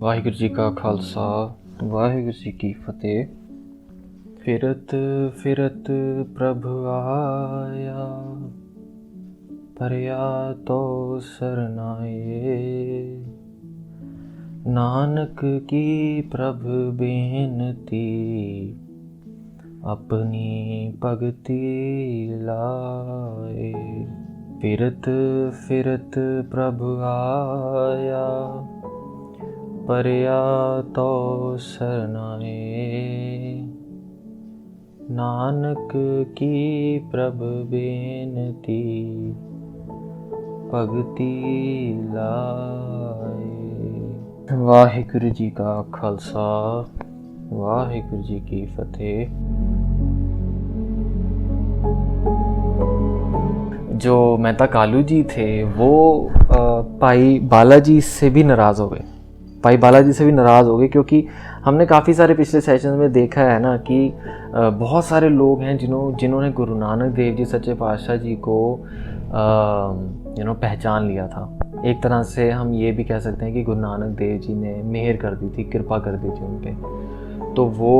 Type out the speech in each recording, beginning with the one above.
ਵਾਹਿਗੁਰੂ ਜੀ ਕਾ ਖਾਲਸਾ ਵਾਹਿਗੁਰੂ ਜੀ ਕੀ ਫਤਿਹ। ਫਿਰਤ ਫਿਰਤ ਪ੍ਰਭ ਆਇਆ, ਭਰਿਆ ਤੋ ਸਰਨਾਏ। ਨਾਨਕ ਕੀ ਪ੍ਰਭ ਬੇਨਤੀ, अपनी भगति लाए। फिरत फिरत प्रभु आया, परया तो सरनाए। नानक की प्रभ बेनती, भगति लाए। वाहिगुरु जी का खालसा वाहिगुरु जी की फतेह। जो मेहता कालू जी थे वो भाई बालाजी से भी नाराज़ हो गए। भाई बालाजी से भी नाराज़ हो गए क्योंकि हमने काफ़ी सारे पिछले सेशन में देखा है ना कि बहुत सारे लोग हैं जिन्होंने गुरु नानक देव जी सच्चे पातशाह जी को पहचान लिया था। एक तरह से हम ये भी कह सकते हैं कि गुरु नानक देव जी ने मेहर कर दी थी, कृपा कर दी थी उन पे। तो वो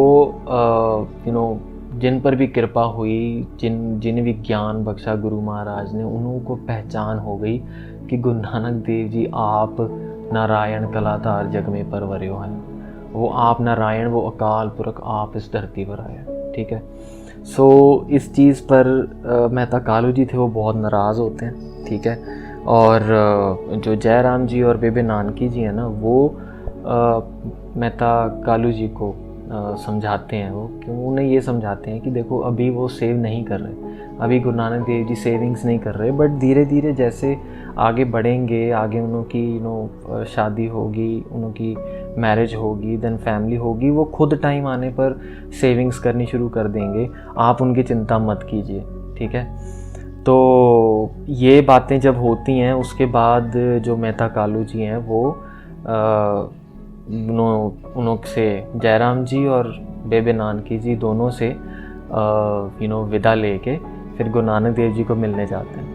जिन पर भी कृपा हुई, जिन्हें भी ज्ञान बख्शा गुरु महाराज ने, उन्हों को पहचान हो गई कि गुरु नानक देव जी आप नारायण कलाधार जग में परवरियो हैं। वो आप नारायण, वो अकाल पुरख, आप इस धरती पर आए। ठीक है। सो इस चीज़ पर मेहता कालू जी थे वो बहुत नाराज़ होते हैं। ठीक है। और जो जयराम जी और बेबे नानकी जी हैं ना, वो मेहता कालू जी को समझाते हैं। वो क्यों उन्हें ये समझाते हैं कि देखो अभी वो सेव नहीं कर रहे, अभी गुरु नानक देव जी सेविंग्स नहीं कर रहे, बट धीरे धीरे जैसे आगे बढ़ेंगे, आगे उनकी शादी होगी, उनकी मैरिज होगी, देन फैमिली होगी, वो खुद टाइम आने पर सेविंग्स करनी शुरू कर देंगे। आप उनकी चिंता मत कीजिए। ठीक है। तो ये बातें जब होती हैं उसके बाद जो मेहता कालू जी हैं वो उन्हों से जयराम जी और बेबे नानकी जी दोनों से विदा लेके फिर गुरु नानक देव जी को मिलने जाते हैं।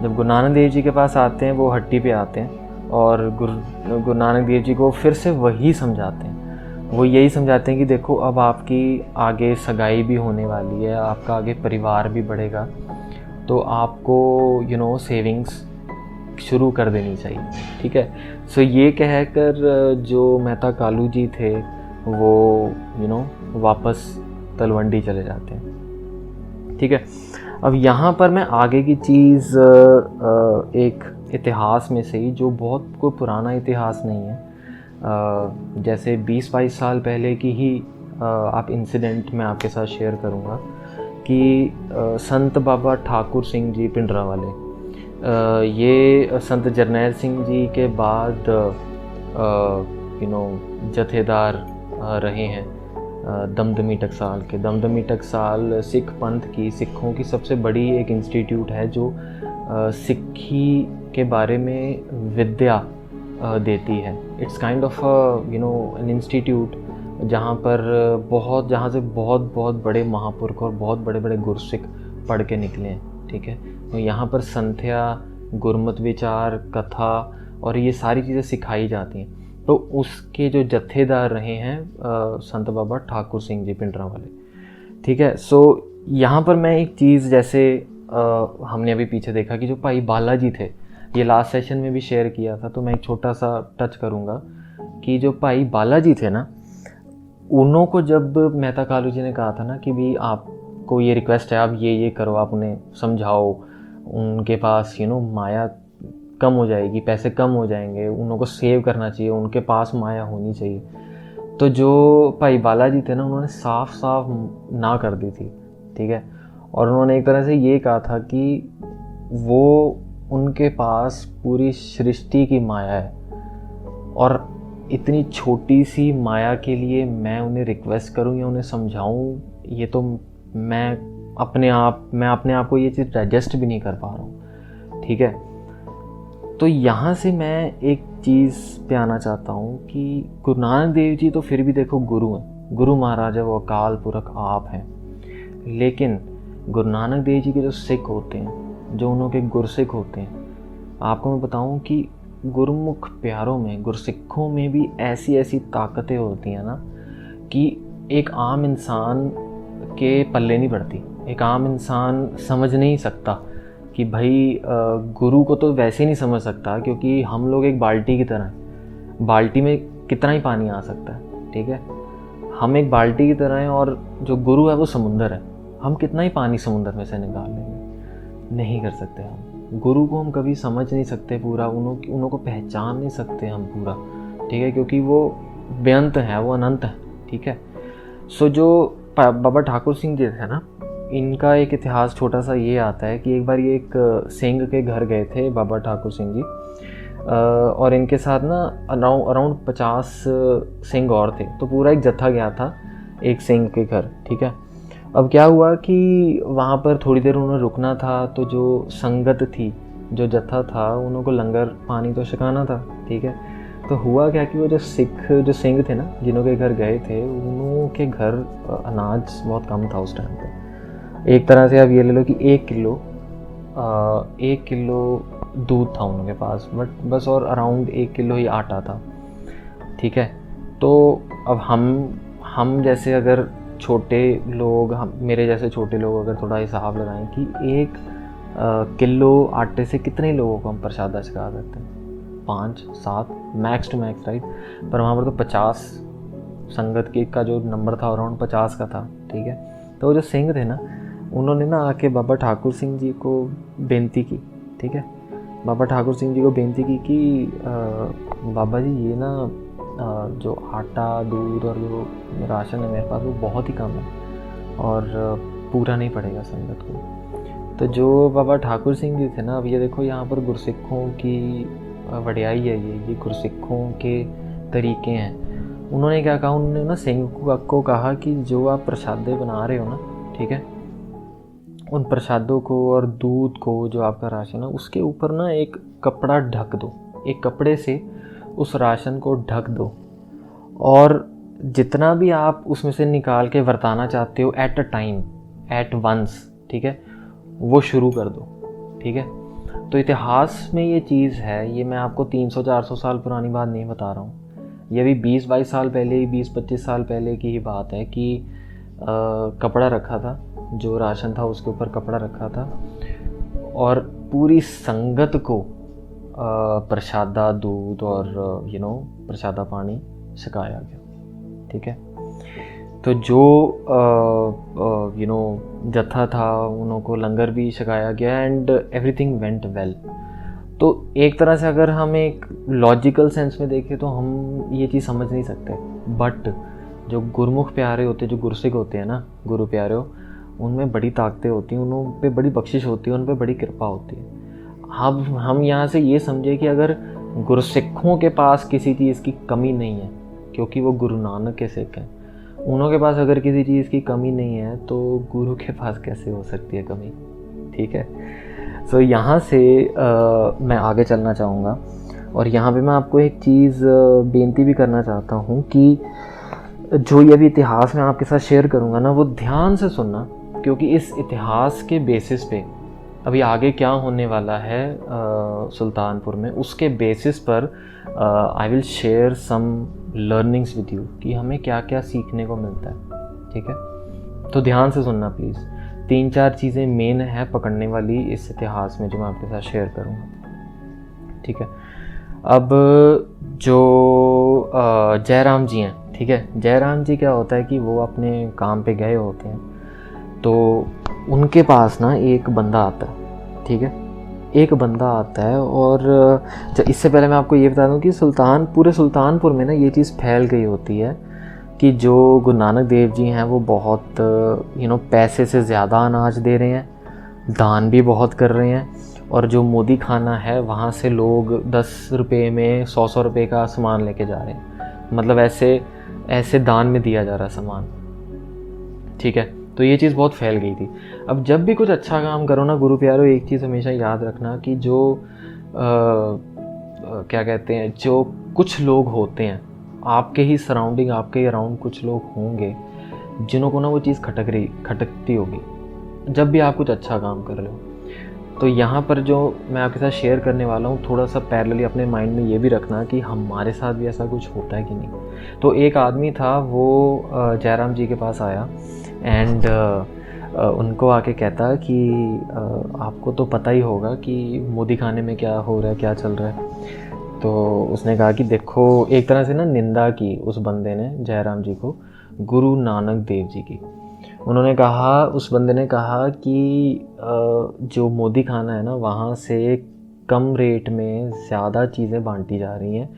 जब गुरु नानक देव जी के पास आते हैं वो हट्टी पे आते हैं और गुरु नानक देव जी को फिर से वही समझाते हैं। वो यही समझाते हैं कि देखो अब आपकी आगे सगाई भी होने वाली है, आपका आगे परिवार भी बढ़ेगा, तो आपको सेविंग्स शुरू कर देनी चाहिए। ठीक है। सो ये कहकर जो मेहता कालू जी थे वो वापस तलवंडी चले जाते हैं। ठीक है। अब यहाँ पर मैं आगे की चीज़ एक इतिहास में से ही, जो बहुत कोई पुराना इतिहास नहीं है, जैसे 20-22 साल पहले की ही आप इंसिडेंट मैं आपके साथ शेयर करूँगा कि संत बाबा ठाकुर सिंह जी पिंडरा वाले, ये संत जरनैल सिंह जी के बाद जथेदार रहे हैं दमदमी टकसाल के। दमदमी टकसाल सिख पंथ की, सिखों की सबसे बड़ी एक इंस्टीट्यूट है जो सिक्खी के बारे में विद्या देती है। It's kind of an institute जहाँ से बहुत बड़े महापुरुष और बहुत बड़े बड़े गुरसिख पढ़ के निकले हैं। ठीक है। तो यहाँ पर संध्या, गुरमत विचार, कथा और ये सारी चीज़ें सिखाई जाती हैं। तो उसके जो जत्थेदार रहे हैं संत बाबा ठाकुर सिंह जी पिंडरा वाले। ठीक है। सो यहाँ पर मैं एक चीज़, जैसे हमने अभी पीछे देखा कि जो भाई बालाजी थे, ये लास्ट सेशन में भी शेयर किया था, तो मैं एक छोटा सा टच करूँगा कि जो भाई बालाजी थे ना, उन्हों को जब मेहता कालू जी ने कहा था ना कि भी आपको ये रिक्वेस्ट है, आप ये करो, आप उन्हें समझाओ, उनके पास माया कम हो जाएगी, पैसे कम हो जाएंगे, उनको सेव करना चाहिए, उनके पास माया होनी चाहिए। तो जो भाई बालाजी थे ना, उन्होंने साफ साफ ना कर दी थी। ठीक है। और उन्होंने एक तरह से ये कहा था कि वो उनके पास पूरी सृष्टि की माया है और इतनी छोटी सी माया के लिए मैं उन्हें रिक्वेस्ट करूं या उन्हें समझाऊं, ये तो मैं अपने आप को ये चीज़ डाइजेस्ट भी नहीं कर पा रहा हूँ। ठीक है। तो यहाँ से मैं एक चीज़ पे आना चाहता हूँ कि गुरु नानक देव जी तो फिर भी देखो गुरु हैं, गुरु महाराज है, वो अकाल पुरख आप हैं। लेकिन गुरु नानक देव जी के जो सिख होते हैं, जो उन्हों के गुरसिख होते हैं, आपको मैं बताऊं कि गुरमुख प्यारों में, गुरसिखों में भी ऐसी ऐसी ताकतें होती हैं ना कि एक आम इंसान के पल्ले नहीं पड़ती। एक आम इंसान समझ नहीं सकता कि भाई गुरु को तो वैसे ही नहीं समझ सकता, क्योंकि हम लोग एक बाल्टी की तरह हैं। बाल्टी में कितना ही पानी आ सकता है, ठीक है। हम एक बाल्टी की तरह हैं और जो गुरु है वो समुंदर है। हम कितना ही पानी समुंदर में से निकाल लेंगे, नहीं कर सकते हम। गुरु को हम कभी समझ नहीं सकते पूरा, उन्हों को पहचान नहीं सकते हम पूरा, ठीक है, क्योंकि वो बेअंत है, वो अनंत है, ठीक है। सो जो बाबा ठाकुर सिंह जी थे ना, इनका एक इतिहास छोटा सा ये आता है कि एक बार ये एक सिंह के घर गए थे बाबा ठाकुर सिंह जी, और इनके साथ ना अराउंड 50 सिंह और थे। तो पूरा एक जत्था गया था एक सिंह के घर, ठीक है। अब क्या हुआ कि वहाँ पर थोड़ी देर उन्होंने रुकना था, तो जो संगत थी, जो जत्था था, उन्हों को लंगर पानी तो छकाना था, ठीक है। तो हुआ क्या कि वो जो सिंह थे ना, जिन्हों के घर गए थे, उन्हों के घर अनाज बहुत कम था उस टाइम पे। एक तरह से आप ये ले लो कि 1 किलो दूध था उनके पास, बट बस, और अराउंड 1 किलो ही आटा था, ठीक है। तो अब हम जैसे अगर छोटे लोग, मेरे जैसे छोटे लोग अगर थोड़ा हिसाब लगाएं कि 1 किलो आटे से कितने लोगों को हम प्रसादा छका सकते हैं, 5-7 मैक्स टू मैक्स, राइट। पर वहाँ पर तो 50 संगत के का जो नंबर था अराउंड 50 का था, ठीक है। तो जो सिंह थे ना, उन्होंने ना आके बाबा ठाकुर सिंह जी को बेनती की, ठीक है। बाबा ठाकुर सिंह जी को बेनती की कि बाबा जी ये ना जो आटा, दूध और जो राशन है मेरे पास, वो बहुत ही कम है और पूरा नहीं पड़ेगा संगत को। तो जो बाबा ठाकुर सिंह जी थे ना, अब ये देखो यहाँ पर गुरसिखों की वडियाई है, ये गुरसिखों के तरीके हैं। उन्होंने क्या कहा, उन्होंने ना सिंह को कहा कि जो आप प्रसादे बना रहे हो ना, ठीक है, उन प्रसादों को और दूध को, जो आपका राशन है, उसके ऊपर ना एक कपड़ा ढक दो, एक कपड़े से उस राशन को ढक दो, और जितना भी आप उसमें से निकाल के वरताना चाहते हो at a time, at once, ठीक है, वो शुरू कर दो, ठीक है। तो इतिहास में ये चीज़ है, ये मैं आपको 300-400 साल पुरानी बात नहीं बता रहा हूँ, ये भी 20-22 साल पहले, 20-25 साल पहले की ही बात है कि कपड़ा रखा था, जो राशन था उसके ऊपर कपड़ा रखा था, और पूरी संगत को प्रसादा दूध और प्रसादा पानी छकाया गया, ठीक है। तो जो जत्था था, उनको लंगर भी छकाया गया एंड एवरीथिंग वेंट वेल। तो एक तरह से अगर हम एक लॉजिकल सेंस में देखें तो हम ये चीज़ समझ नहीं सकते, बट जो गुरमुख प्यारे होते, जो गुरसिख होते हैं ना, गुरु प्यारे, उनमें बड़ी ताकतें होती हैं, उन पे बड़ी बख्शिश होती है, उन पे बड़ी कृपा होती है। अब हम यहाँ से ये समझे कि अगर गुरसिखों के पास किसी चीज़ की कमी नहीं है, क्योंकि वो गुरु नानक के सिख हैं, उन्हों के पास अगर किसी चीज़ की कमी नहीं है तो गुरु के पास कैसे हो सकती है कमी, ठीक है। सो यहाँ से मैं आगे चलना चाहूँगा, और यहाँ पे मैं आपको एक चीज़ बेनती भी करना चाहता हूँ कि जो ये भी इतिहास मैं आपके साथ शेयर करूँगा ना, वो ध्यान से सुनना, क्योंकि इस इतिहास के बेसिस पे अभी आगे क्या होने वाला है सुल्तानपुर में, उसके बेसिस पर I will share some learnings with you कि हमें क्या क्या सीखने को मिलता है, ठीक है। तो ध्यान से सुनना प्लीज़। 3-4 चीज़ें मेन है पकड़ने वाली इस इतिहास में, जो मैं आपके साथ शेयर करूँगा, ठीक है। अब जो जयराम जी हैं, ठीक है, जयराम जी क्या होता है कि वो अपने काम पे गए होते हैं, तो उनके पास ना एक बंदा आता है, ठीक है, एक बंदा आता है। और इससे पहले मैं आपको ये बता दूं कि पूरे सुल्तानपुर में ना ये चीज़ फैल गई होती है कि जो गुरु नानक देव जी हैं वो बहुत पैसे से ज़्यादा अनाज दे रहे हैं, दान भी बहुत कर रहे हैं, और जो मोदी खाना है वहाँ से लोग 10 रुपये में 100 रुपये का सामान लेके जा रहे हैं, मतलब ऐसे दान में दिया जा रहा है सामान, ठीक है। तो ये चीज़ बहुत फैल गई थी। अब जब भी कुछ अच्छा काम करो ना गुरु प्यारो, एक चीज़ हमेशा याद रखना कि जो क्या कहते हैं, जो कुछ लोग होते हैं आपके ही सराउंडिंग, आपके ही अराउंड कुछ लोग होंगे जिन्हों को ना वो चीज़ खटकती होगी जब भी आप कुछ अच्छा काम कर रहे हो। तो यहाँ पर जो मैं आपके साथ शेयर करने वाला हूँ, थोड़ा सा पैरेलली अपने माइंड में ये भी रखना कि हमारे साथ भी ऐसा कुछ होता है कि नहीं। तो एक आदमी था, वो जयराम जी के पास आया एंड उनको आके कहता कि आपको तो पता ही होगा कि मोदी खाने में क्या हो रहा है, क्या चल रहा है। तो उसने कहा कि देखो, एक तरह से ना निंदा की उस बंदे ने जयराम जी को, गुरु नानक देव जी की। उन्होंने कहा, उस बंदे ने कहा कि जो मोदी खाना है ना, वहाँ से कम रेट में ज़्यादा चीज़ें बांटी जा रही हैं,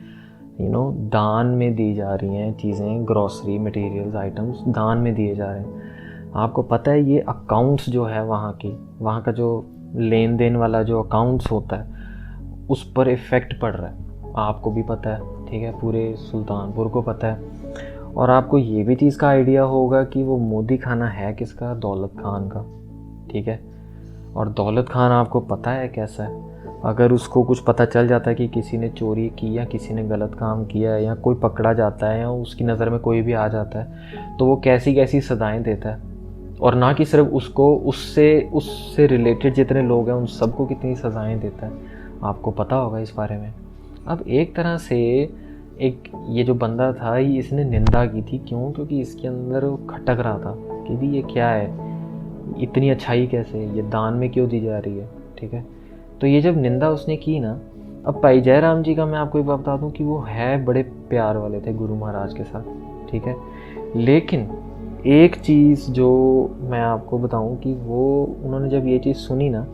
दान में दी जा रही हैं चीज़ें, ग्रॉसरी मटेरियल्स आइटम्स दान में दिए जा रहे हैं। आपको पता है ये अकाउंट्स जो है वहाँ का जो लेन देन वाला जो अकाउंट्स होता है, उस पर इफ़ेक्ट पड़ रहा है। आपको भी पता है, ठीक है, पूरे सुल्तानपुर को पता है। और आपको ये भी चीज़ का आइडिया होगा कि वो मोदी खाना है किसका, दौलत खान का, ठीक है। और दौलत खान आपको पता है कैसा है। अगर उसको कुछ पता चल जाता है कि किसी ने चोरी की या किसी ने गलत काम किया है, या कोई पकड़ा जाता है या उसकी नज़र में कोई भी आ जाता है, तो वो कैसी कैसी सज़ाएं देता है। और ना कि सिर्फ उसको, उससे रिलेटेड जितने लोग हैं उन सबको कितनी सज़ाएं देता है, आपको पता होगा इस बारे में। अब एक तरह से ये जो बंदा था, इसने निंदा की थी। क्यों? क्योंकि इसके अंदर वो खटक रहा था कि भी ये क्या है, इतनी अच्छाई कैसे, ये दान में क्यों दी जा रही है, ठीक है। तो ये जब निंदा उसने की ना, अब भाई जयराम जी का मैं आपको एक बात बता दूं कि वो है बड़े प्यार वाले थे गुरु महाराज के साथ, ठीक है। लेकिन एक चीज़ जो मैं आपको बताऊं कि वो, उन्होंने जब ये चीज़ सुनी ना,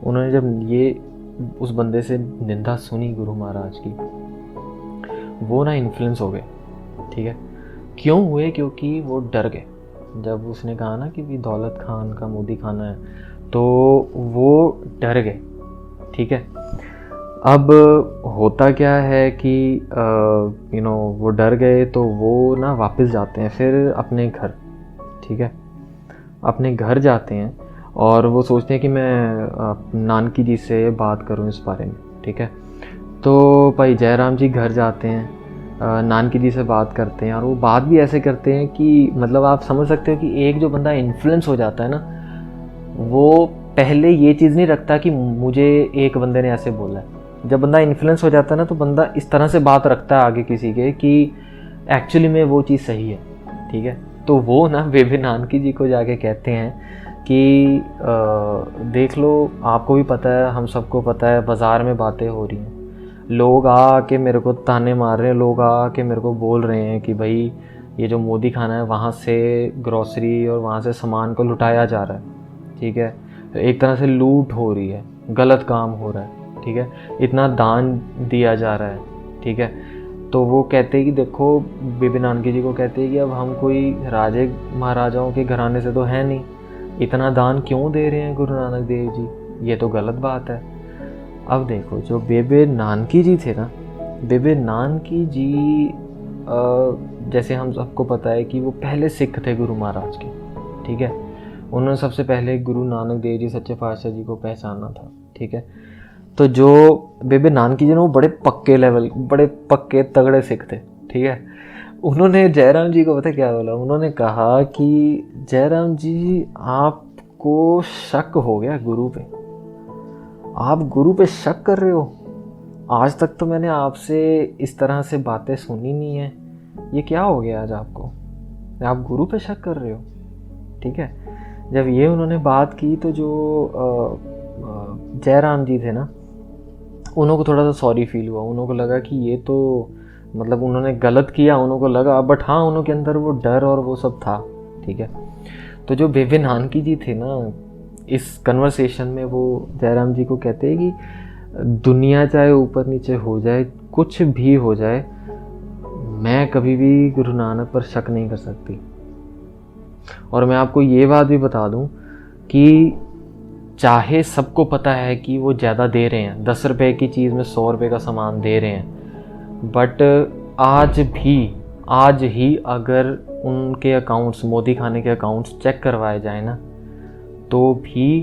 उन्होंने जब ये उस बंदे से निंदा सुनी गुरु महाराज की, वो ना इन्फ्लुएंस हो गए, ठीक है। क्यों हुए? क्योंकि वो डर गए। जब उसने कहा ना कि भी दौलत खान का मोदी खाना है, तो वो डर गए, ठीक है। अब होता क्या है कि वो डर गए, तो वो ना वापस जाते हैं फिर अपने घर, ठीक है। अपने घर जाते हैं और वो सोचते हैं कि मैं नानकी जी से बात करूं इस बारे में, ठीक है। तो भाई जयराम जी घर जाते हैं, नानकी जी से बात करते हैं, और वो बात भी ऐसे करते हैं कि मतलब आप समझ सकते हो कि एक जो बंदा इन्फ्लुएंस हो जाता है ना, वो पहले ये चीज़ नहीं रखता कि मुझे एक बंदे ने ऐसे बोला है। जब बंदा इन्फ्लुएंस हो जाता है ना, तो बंदा इस तरह से बात रखता है आगे किसी के कि एक्चुअली में वो चीज़ सही है, ठीक है। तो वो ना बेबे नानकी जी को जाके कहते हैं कि देख लो, आपको भी पता है, हम सबको पता है, बाज़ार में बातें हो रही हैं, लोग आके मेरे को ताने मार रहे हैं, लोग आके मेरे को बोल रहे हैं कि भाई ये जो मोदी खाना है, वहाँ से ग्रॉसरी और वहाँ से सामान को लुटाया जा रहा है, ठीक है। एक तरह से लूट हो रही है, गलत काम हो रहा है, ठीक है, इतना दान दिया जा रहा है, ठीक है। तो वो कहते हैं कि देखो, बीबी नानकी जी को कहते हैं कि अब हम कोई राजे महाराजाओं के घराने से तो है नहीं, इतना दान क्यों दे रहे हैं गुरु नानक देव जी, ये तो गलत बात है। अब देखो, जो बेबे नानकी जी थे ना, बेबे नानकी जी जैसे हम सबको पता है कि वो पहले सिख थे गुरु महाराज के, ठीक है। उन्होंने सबसे पहले गुरु नानक देव जी सच्चे पातशाह जी को पहचाना था, ठीक है। तो जो बेबे नानकी जी ने, वो बड़े पक्के तगड़े सिख थे, ठीक है। उन्होंने जयराम जी को पता क्या बोला? उन्होंने कहा कि जयराम जी, आपको शक हो गया गुरु पे, आप गुरु पे शक कर रहे हो। आज तक तो मैंने आपसे इस तरह से बातें सुनी नहीं है, ये क्या हो गया आज आपको, आप गुरु पे शक कर रहे हो, ठीक है। जब ये उन्होंने बात की, तो जो जयराम जी थे ना, उन्होंने थोड़ा सा सॉरी फील हुआ। उन्होंने को लगा कि ये तो मतलब उन्होंने गलत किया, उन्होंने को लगा, बट हाँ, उन्होंने के अंदर वो डर और वो सब था, ठीक है। तो जो बेबे नानकी जी थे ना, इस कन्वर्सेशन में वो जयराम जी को कहते हैं कि दुनिया चाहे ऊपर नीचे हो जाए, कुछ भी हो जाए, मैं कभी भी गुरु नानक पर शक नहीं कर सकती। और मैं आपको ये बात भी बता दूं कि चाहे सबको पता है कि वो ज़्यादा दे रहे हैं, 10 रुपये की चीज़ में 100 रुपये का सामान दे रहे हैं, बट आज ही अगर उनके अकाउंट्स, मोदी खाने के अकाउंट्स चेक करवाए जाए ना, तो भी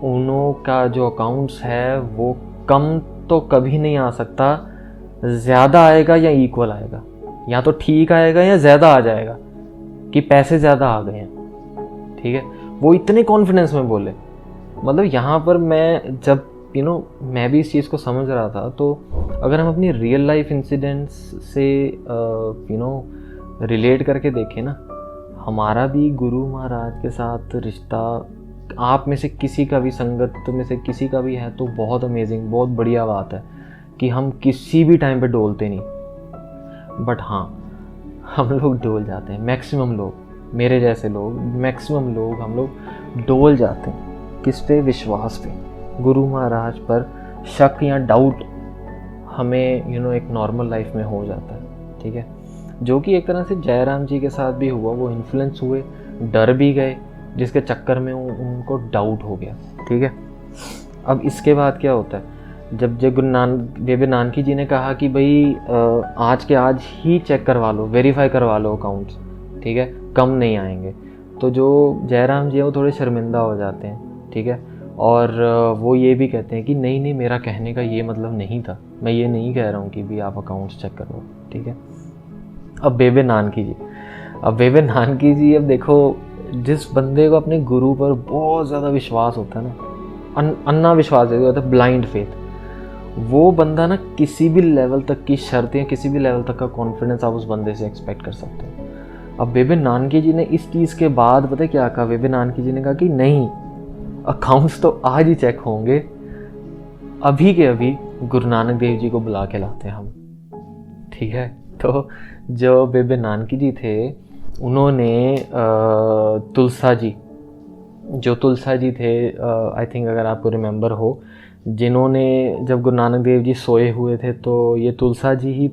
उनों का जो अकाउंट्स है वो कम तो कभी नहीं आ सकता, ज़्यादा आएगा या इक्वल आएगा, या तो ठीक आएगा या ज़्यादा आ जाएगा कि पैसे ज़्यादा आ गए हैं, ठीक है। वो इतने कॉन्फिडेंस में बोले, मतलब यहाँ पर मैं जब मैं भी इस चीज़ को समझ रहा था, तो अगर हम अपनी रियल लाइफ इंसिडेंट्स से रिलेट करके देखें ना, हमारा भी गुरु महाराज के साथ रिश्ता आप में से किसी का भी, संगत में से किसी का भी है तो बहुत अमेजिंग, बहुत बढ़िया बात है कि हम किसी भी टाइम पे डोलते नहीं। बट हाँ, हम लोग डोल जाते हैं, मैक्सिमम लोग, मेरे जैसे लोग, मैक्सिमम लोग हम लोग डोल जाते हैं। किस पे? विश्वास पे। गुरु महाराज पर शक या डाउट हमें एक नॉर्मल लाइफ में हो जाता है, ठीक है, जो कि एक तरह से जयराम जी के साथ भी हुआ। वो इन्फ्लुएंस हुए, डर भी गए, जिसके चक्कर में उनको डाउट हो गया, ठीक है। अब इसके बाद क्या होता है, जब बेबे नानकी जी ने कहा कि भाई आज के आज ही चेक करवा लो, वेरीफाई करवा लो अकाउंट्स, ठीक है, कम नहीं आएंगे, तो जो जयराम जी हैं वो थोड़े शर्मिंदा हो जाते हैं, ठीक है, और वो ये भी कहते हैं कि नहीं नहीं, मेरा कहने का ये मतलब नहीं था, मैं ये नहीं कह रहा हूँ कि भी आप अकाउंट्स चेक करो, ठीक है। अब बेबे नानकी जी, अब देखो, जिस बंदे को अपने गुरु पर बहुत ज़्यादा विश्वास होता है ना, अन्ना विश्वास होता है, ब्लाइंड फेथ, वो बंदा ना किसी भी लेवल तक की शर्त या किसी भी लेवल तक का कॉन्फिडेंस आप उस बंदे से एक्सपेक्ट कर सकते हो। अब बेबे नानकी जी ने इस चीज़ के बाद पता है क्या कहा? बेबे नानकी जी ने कहा कि नहीं, अकाउंट्स तो आज ही चेक होंगे, अभी के अभी गुरु नानक देव जी को बुला के लाते हैं हम, ठीक है। तो जो बेबे नानकी जी थे, उन्होंने तुलसा जी थे, आई थिंक, अगर आपको रिमेंबर हो, जिन्होंने, जब गुरु नानक देव जी सोए हुए थे तो ये तुलसा जी ही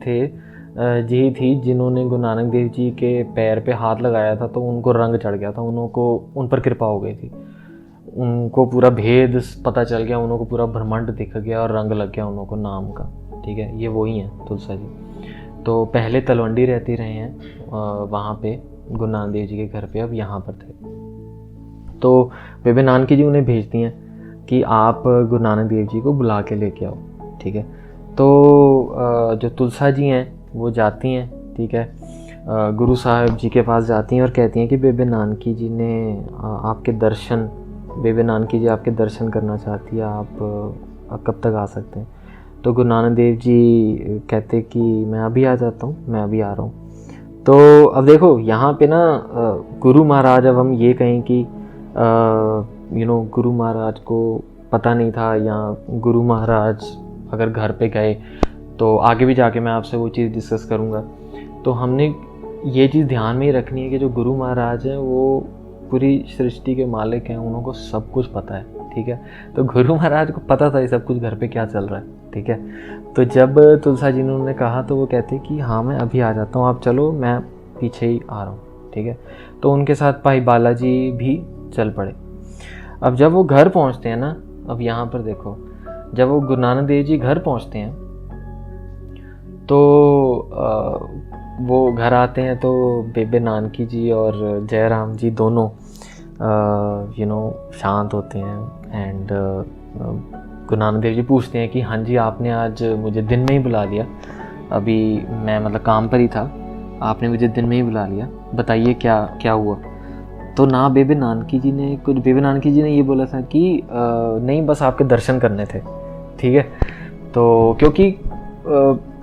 थी जिन्होंने गुरु नानक देव जी के पैर पे हाथ लगाया था, तो उनको रंग चढ़ गया था, उन पर कृपा हो गई थी, उनको पूरा भेद पता चल गया, उनको पूरा ब्रह्मांड दिख गया और रंग लग गया उनको नाम का, ठीक है। ये वही हैं तुलसा जी। तो पहले तलवंडी रहती रहे हैं वहाँ पे गुरु नानक देव जी के घर पे, अब यहाँ पर थे। तो बेबे नानकी जी उन्हें भेजती हैं कि आप गुरु नानक देव जी को बुला के लेके आओ, ठीक है। तो जो तुलसा जी हैं वो जाती हैं, ठीक है, गुरु साहब जी के पास जाती हैं और कहती हैं कि बेबे नानकी जी ने आपके दर्शन, बेबे नानकी जी आपके दर्शन करना चाहती है, आप कब तक आ सकते हैं? तो गुरु नानक देव जी कहते कि मैं अभी आ जाता हूँ, मैं अभी आ रहा हूँ। तो अब देखो यहाँ पे ना गुरु महाराज, अब हम ये कहें कि गुरु महाराज को पता नहीं था, या गुरु महाराज अगर घर पे गए, तो आगे भी जाके मैं आपसे वो चीज़ डिस्कस करूँगा। तो हमने ये चीज़ ध्यान में ही रखनी है कि जो गुरु महाराज हैं वो पूरी सृष्टि के मालिक हैं, उनको सब कुछ पता है, ठीक है। तो गुरु महाराज को पता था ये सब कुछ घर पे क्या चल रहा है, ठीक है। तो जब तुलसा जी ने उन्होंने कहा, तो वो कहते कि हाँ मैं अभी आ जाता हूँ, आप चलो, मैं पीछे ही आ रहा हूँ, ठीक है। तो उनके साथ भाई बालाजी भी चल पड़े। अब जब वो घर पहुँचते हैं ना, अब यहाँ पर देखो, जब वो गुरु नानक देव जी घर पहुँचते हैं तो वो घर आते हैं, तो बेबे नानकी जी और जयराम जी दोनों शांत होते हैं। एंड गुरु नानक देव जी पूछते हैं कि हाँ जी, आपने आज मुझे दिन में ही बुला लिया, अभी मैं मतलब काम पर ही था, आपने मुझे दिन में ही बुला लिया, बताइए क्या क्या हुआ? तो ना बेबे नानकी जी ने ये बोला था कि नहीं, बस आपके दर्शन करने थे, ठीक है। तो क्योंकि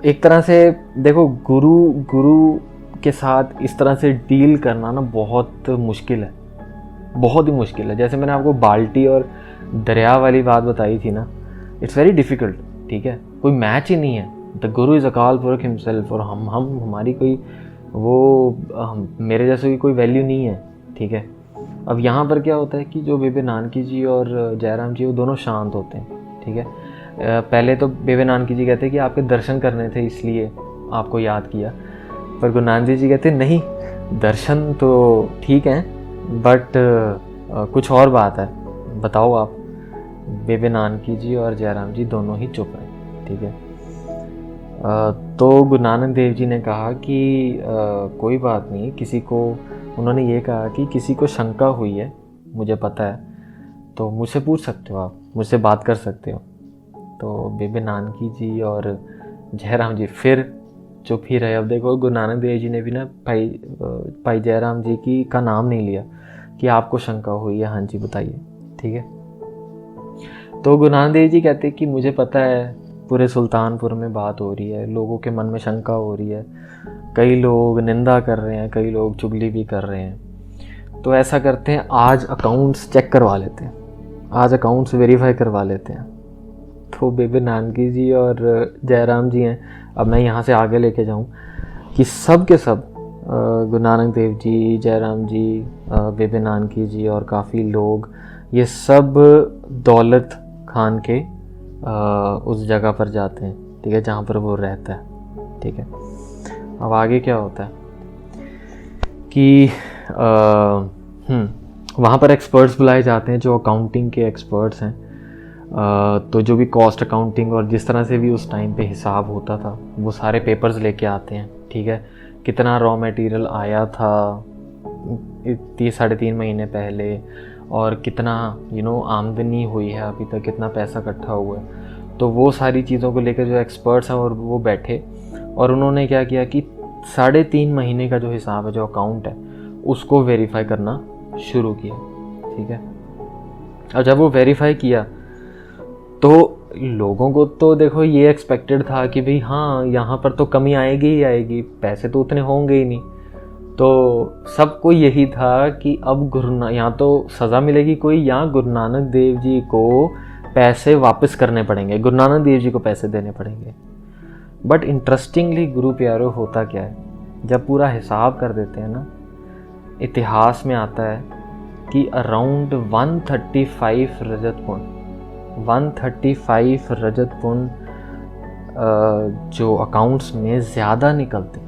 एक तरह से देखो, गुरु के साथ इस तरह से डील करना ना बहुत मुश्किल है, बहुत ही मुश्किल है। जैसे मैंने आपको बाल्टी और दरिया वाली बात बताई थी ना, इट्स वेरी डिफ़िकल्ट, ठीक है, कोई मैच ही नहीं है। द गुरु इज़ अकाल पुरख हिमसेल्फ, और हमारी कोई मेरे जैसे की कोई वैल्यू नहीं है, ठीक है। अब यहाँ पर क्या होता है कि जो बेबे नानकी जी और जयराम जी वो दोनों शांत होते हैं, ठीक है। पहले तो बेबे नानकी जी कहते हैं कि आपके दर्शन करने थे इसलिए आपको याद किया, पर गुरु नानक देव जी कहते नहीं, दर्शन तो ठीक है, बट कुछ और बात है, बताओ आप। बेबे नानकी जी और जयराम जी दोनों ही चुप रहे, ठीक है। तो गुरु नानक देव जी ने कहा कि कोई बात नहीं, किसी को, उन्होंने ये कहा कि किसी को शंका हुई है, मुझे पता है, तो मुझसे पूछ सकते हो, आप मुझसे बात कर सकते हो। तो बेबे नानकी जी और जयराम जी फिर चुप ही रहे। अब देखो, गुरु नानक देव जी ने भी ना भाई जयराम जी का नाम नहीं लिया कि आपको शंका हुई है, हाँ जी बताइए, ठीक है। तो गुरु नानक देव जी कहते कि मुझे पता है पूरे सुल्तानपुर में बात हो रही है, लोगों के मन में शंका हो रही है, कई लोग निंदा कर रहे हैं, कई लोग चुगली भी कर रहे हैं। तो ऐसा करते हैं, आज अकाउंट्स चेक करवा लेते हैं, आज अकाउंट्स वेरीफाई करवा लेते हैं। तो बेबे नानकी जी और जयराम जी हैं। अब मैं यहाँ से आगे लेके जाऊँ कि सब के सब गुरु नानक देव जी, जयराम जी, बेबे नानकी जी और काफ़ी लोग, ये सब दौलत खान के उस जगह पर जाते हैं, ठीक है, जहाँ पर वो रहता है, ठीक है। अब आगे क्या होता है कि वहाँ पर एक्सपर्ट्स बुलाए जाते हैं जो अकाउंटिंग के एक्सपर्ट्स हैं। तो जो भी कॉस्ट अकाउंटिंग और जिस तरह से भी उस टाइम पे हिसाब होता था, वो सारे पेपर्स लेके आते हैं, ठीक है। कितना रॉ मटेरियल आया था 3-3.5 महीने पहले, और कितना आमदनी हुई है अभी तक, कितना पैसा इकट्ठा हुआ है। तो वो सारी चीज़ों को लेकर जो एक्सपर्ट्स हैं और वो बैठे, और उन्होंने क्या किया कि 3.5 महीने का जो हिसाब है, जो अकाउंट है, उसको वेरीफाई करना शुरू किया, ठीक है। और जब वो वेरीफाई किया तो लोगों को तो देखो ये एक्सपेक्टेड था कि भाई हाँ, यहाँ पर तो कमी आएगी ही आएगी, पैसे तो उतने होंगे ही नहीं। तो सबको यही था कि अब यहाँ तो सज़ा मिलेगी कोई, यहाँ गुरु नानक देव जी को पैसे वापस करने पड़ेंगे, गुरु नानक देव जी को पैसे देने पड़ेंगे। बट इंटरेस्टिंगली गुरु प्यारो होता क्या है, जब पूरा हिसाब कर देते हैं ना, इतिहास में आता है कि अराउंड 135 रजत पुण्य 135 रजत पुण्य जो अकाउंट्स में ज़्यादा निकलते,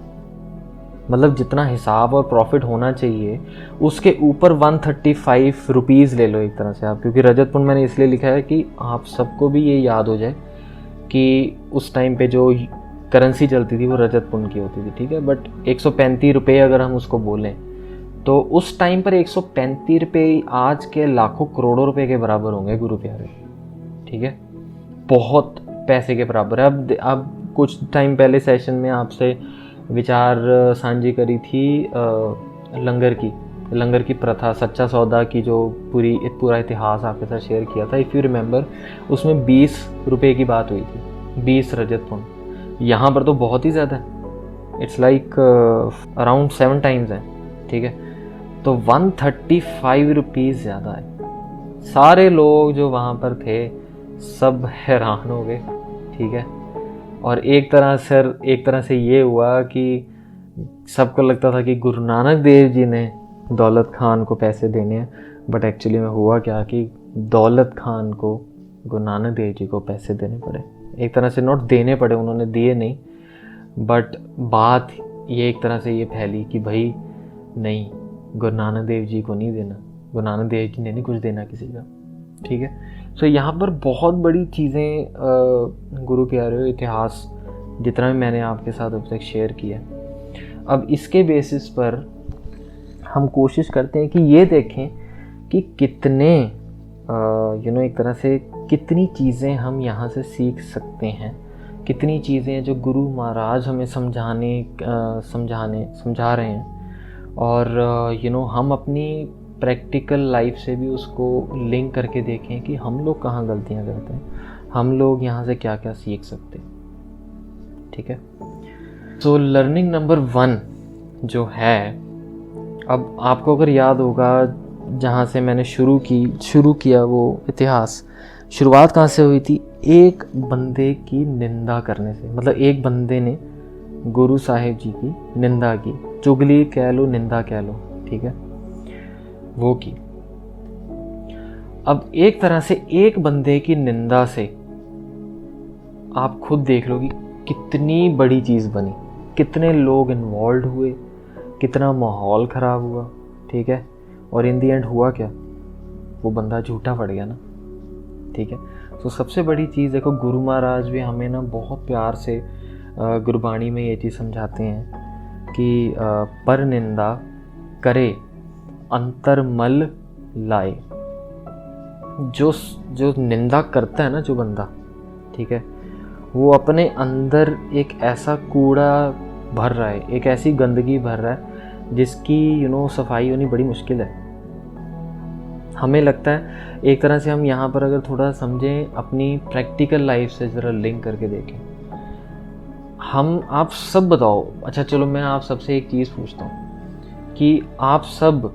मतलब जितना हिसाब और प्रॉफिट होना चाहिए उसके ऊपर 135 रुपीज़ ले लो एक तरह से आप, क्योंकि रजत पुण्य मैंने इसलिए लिखा है कि आप सबको भी ये याद हो जाए कि उस टाइम पे जो करेंसी चलती थी वो रजत पुण्य की होती थी, ठीक है। बट 135 रुपये अगर हम उसको बोलें तो उस टाइम पर 135 रुपये आज के लाखों करोड़ों रुपए के बराबर होंगे गुरु प्यारे, ठीक है, बहुत पैसे के बराबर है। अब कुछ टाइम पहले सेशन में आपसे विचार साझी करी थी लंगर की प्रथा, सच्चा सौदा की जो पूरा इतिहास आपके साथ शेयर किया था, इफ़ यू रिमेंबर, उसमें 20 रुपये की बात हुई थी, 20 रजत पुण्य। यहाँ पर तो बहुत ही ज़्यादा है, इट्स लाइक अराउंड 7 टाइम्स है, ठीक है। तो 135 रुपीज़ ज़्यादा है। सारे लोग जो वहाँ पर थे सब हैरान हो गए, ठीक है। और एक तरह से ये हुआ कि सबको लगता था कि गुरु नानक देव जी ने दौलत खान को पैसे देने हैं, बट एक्चुअली में हुआ क्या कि दौलत खान को गुरु नानक देव जी को पैसे देने पड़े। एक तरह से नोट देने पड़े, उन्होंने दिए नहीं, बट बात ये एक तरह से ये फैली कि भाई नहीं, गुरु नानक देव जी को नहीं देना, गुरु नानक देव जी ने नहीं कुछ देना किसी का, ठीक है। सो यहाँ पर बहुत बड़ी चीज़ें गुरु प्यारे इतिहास जितना भी मैंने आपके साथ अब तक शेयर किया, अब इसके बेसिस पर हम कोशिश करते हैं कि ये देखें कि कितने एक तरह से कितनी चीज़ें हम यहाँ से सीख सकते हैं, कितनी चीज़ें जो गुरु महाराज हमें समझा रहे हैं, और हम अपनी प्रैक्टिकल लाइफ से भी उसको लिंक करके देखें कि हम लोग कहाँ गलतियाँ करते हैं, हम लोग यहाँ से क्या क्या सीख सकते हैं, ठीक है। तो लर्निंग नंबर 1 जो है, अब आपको अगर याद होगा जहाँ से मैंने शुरू किया वो इतिहास, शुरुआत कहाँ से हुई थी, एक बंदे की निंदा करने से। मतलब एक बंदे ने गुरु साहिब जी की निंदा की, चुगली कह लो, निंदा कह लो, ठीक है, वो की। अब एक तरह से एक बंदे की निंदा से आप खुद देख लो कि कितनी बड़ी चीज़ बनी, कितने लोग इन्वॉल्व हुए, कितना माहौल ख़राब हुआ, ठीक है। और इन दी एंड हुआ क्या, वो बंदा झूठा पड़ गया ना, ठीक है। तो सबसे बड़ी चीज़ देखो, गुरु महाराज भी हमें ना बहुत प्यार से गुरबाणी में ये चीज़ समझाते हैं कि पर निंदा करे अंतरमल लाए। जो निंदा करता है ना जो बंदा, ठीक है, वो अपने अंदर एक ऐसा कूड़ा भर रहा है, एक ऐसी गंदगी भर रहा है जिसकी सफाई होनी बड़ी मुश्किल है। हमें लगता है एक तरह से, हम यहाँ पर अगर थोड़ा समझें, अपनी प्रैक्टिकल लाइफ से ज़रा लिंक करके देखें, आप सब बताओ, अच्छा चलो मैं आप सबसे एक चीज़ पूछता हूँ कि आप सब